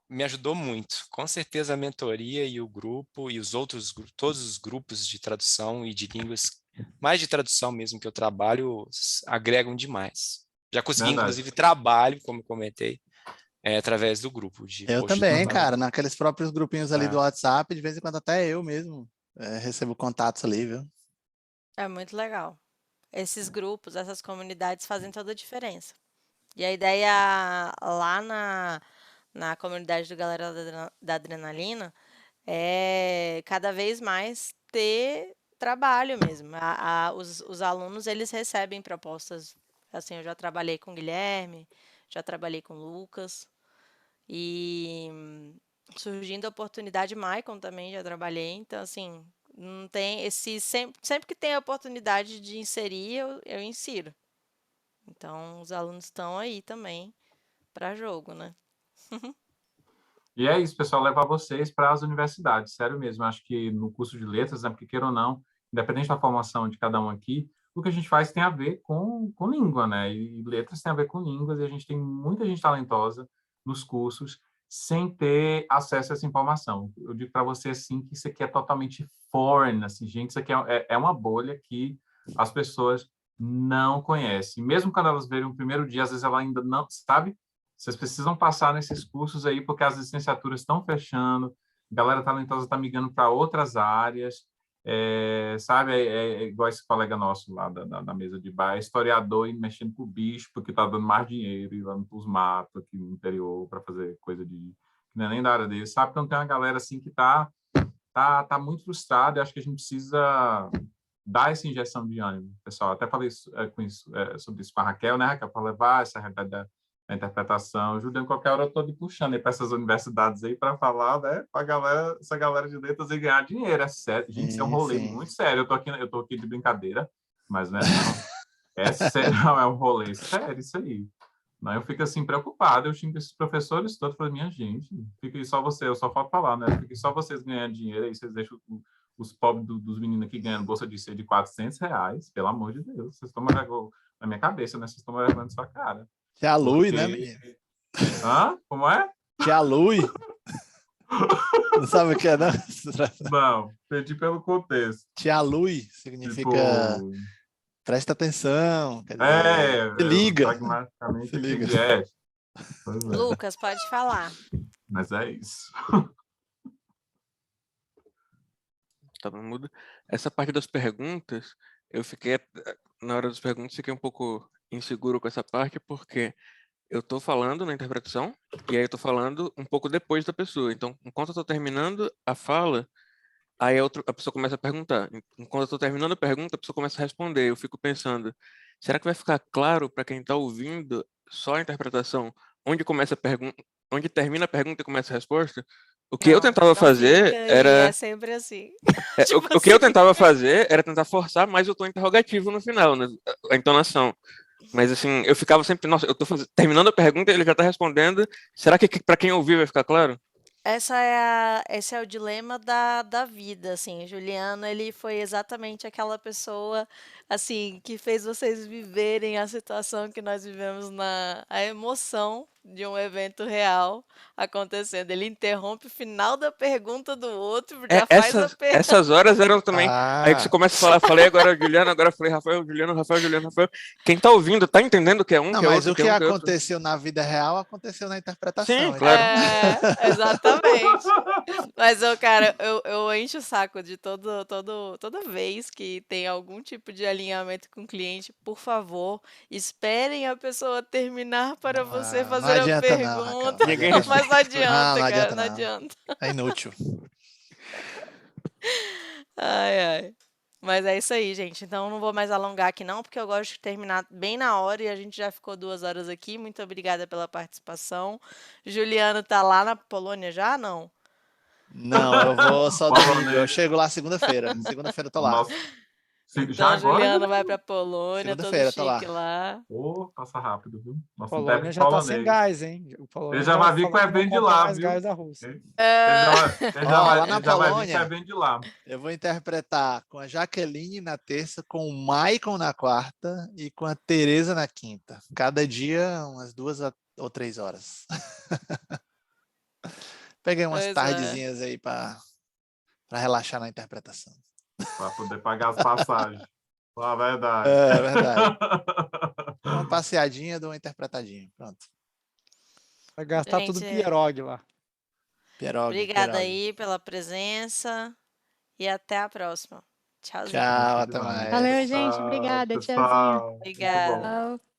me ajudou muito. Com certeza a mentoria e o grupo e os outros, todos os grupos de tradução e de línguas, mais de tradução mesmo que eu trabalho, agregam demais. Já consegui, inclusive, trabalho, como eu comentei, através do grupo. Eu também, cara, naqueles próprios grupinhos ali do WhatsApp, de vez em quando até eu mesmo recebo contatos ali, viu? É muito legal. Esses grupos, essas comunidades fazem toda a diferença. E a ideia lá na comunidade do Galera da Adrenalina é cada vez mais ter trabalho mesmo. Os alunos, eles recebem propostas. Assim, eu já trabalhei com o Guilherme, já trabalhei com o Lucas. E surgindo a oportunidade, Maicon também já trabalhei. Então, assim, não tem sempre que tem a oportunidade de inserir, eu insiro. Então, os alunos estão aí também para jogo, né? E é isso, pessoal, levar vocês para as universidades, sério mesmo. Acho que no curso de letras, né, porque queira ou não, independente da formação de cada um aqui, o que a gente faz tem a ver com língua, né? E letras tem a ver com línguas, e a gente tem muita gente talentosa nos cursos sem ter acesso a essa informação. Eu digo para você, assim, que isso aqui é totalmente foreign, assim, gente, isso aqui é uma bolha que as pessoas não conhecem. Mesmo quando elas verem o primeiro dia, às vezes ela ainda não, sabe? Vocês precisam passar nesses cursos aí, porque as licenciaturas estão fechando, a galera talentosa está migrando para outras áreas, sabe? É igual esse colega nosso lá da mesa de bar, historiador e mexendo com o bicho, porque está dando mais dinheiro, e lá nos matos, aqui no interior, para fazer coisa que não é nem da área dele, sabe? Então tem uma galera assim que tá muito frustrada, e acho que a gente precisa dar essa injeção de ânimo, pessoal. Até falei sobre isso com a Raquel, né, Raquel, para levar essa realidade da interpretação. Juliano, qualquer hora eu estou puxando para essas universidades aí para falar, né, para essa galera de letras e ganhar dinheiro. É sério, gente, isso é um rolê muito sério. Eu tô aqui de brincadeira, mas né, não, é sério, não, é um rolê sério isso aí. Não, eu fico assim preocupado, eu xingo esses professores todos, falei, minha gente, fica aí só você, eu só falta falar, né? Fica só vocês ganhando dinheiro, aí vocês deixam os pobres dos meninos aqui ganhando bolsa de ser de R$400, pelo amor de Deus, vocês tomam na minha cabeça, né? Vocês estão levando sua cara. Tia Lui, né, menino? Hã? Como é? Tia Lui. Não sabe o que é, não? Não, perdi pelo contexto. Tia Lui significa presta atenção. Quer dizer, se liga. Pragmaticamente, se liga. Lucas, pode falar. Mas é isso. Tá mudo. Essa parte das perguntas, eu fiquei, na hora das perguntas, fiquei um pouco inseguro com essa parte, porque eu estou falando na interpretação, e aí eu estou falando um pouco depois da pessoa. Então, enquanto eu estou terminando a fala, aí a pessoa começa a perguntar. Enquanto eu estou terminando a pergunta, a pessoa começa a responder. Eu fico pensando, será que vai ficar claro para quem está ouvindo só a interpretação, onde começa a pergunta, onde termina a pergunta e começa a resposta? O que eu tentava fazer era... É sempre assim. O que eu tentava fazer era tentar forçar mais o tom interrogativo no final, né? A entonação. Mas assim, eu ficava sempre, nossa, eu tô terminando a pergunta e ele já tá respondendo. Será que para quem ouvir vai ficar claro? Esse é o dilema da vida, assim. Juliano, ele foi exatamente aquela pessoa, assim, que fez vocês viverem a situação que nós vivemos, a emoção de um evento real acontecendo. Ele interrompe o final da pergunta do outro, já faz a pergunta. Essas horas eram também. Aí que você começa a falar, falei agora Juliano, agora falei Rafael, Juliano, Rafael, Juliano, Rafael. Quem tá ouvindo tá entendendo que é um, não, que é mas outro. O que aconteceu na vida real aconteceu na interpretação. Sim, claro. Exatamente. Mas, cara, eu encho o saco de toda vez que tem algum tipo de alinhamento com o cliente, por favor, esperem a pessoa terminar para você fazer a adianta não, Raquel. pergunta. Ninguém Mas não Não, adianta, não cara, adianta não não. adianta. É inútil. Ai, ai. Mas é isso aí, gente. Então, não vou mais alongar aqui não, porque eu gosto de terminar bem na hora e a gente já ficou 2 horas aqui. Muito obrigada pela participação. Juliano tá lá na Polônia já? Não. Não, eu vou só domingo. Eu Polonês. chego lá segunda-feira. Segunda-feira eu tô lá. Nossa. Já Então, agora? Juliano vai pra Polônia, todo Segunda-feira, tô lá. chique lá. Pô, passa rápido, viu? Nosso Polônia intérprete já tá sem polonês. gás, hein? O Polônia Ele já vai vir falou com o que não evento de compra lá, mais viu? gás da Rússia. Ele É, Ó, lá na ele já vai vir com o Polônia, evento de lá. eu vou interpretar com a Jaqueline na terça, com o Maicon na quarta e com a Tereza na quinta. Cada dia, umas 2 ou 3 horas. Peguei umas pois é. tardezinhas aí para relaxar na interpretação. Para poder pagar as passagens. A verdade. É verdade. Uma passeadinha, dou uma interpretadinha. Pronto. Vai gastar tudo Gente, pierogi lá. Pierogi, obrigada pierogi. aí pela presença e até a próxima. Tchauzinho. Tchau, até Demais. mais. Valeu, gente. Tchau, Obrigada. Tchauzinho. pessoal. Muito bom. Obrigada. Tchau.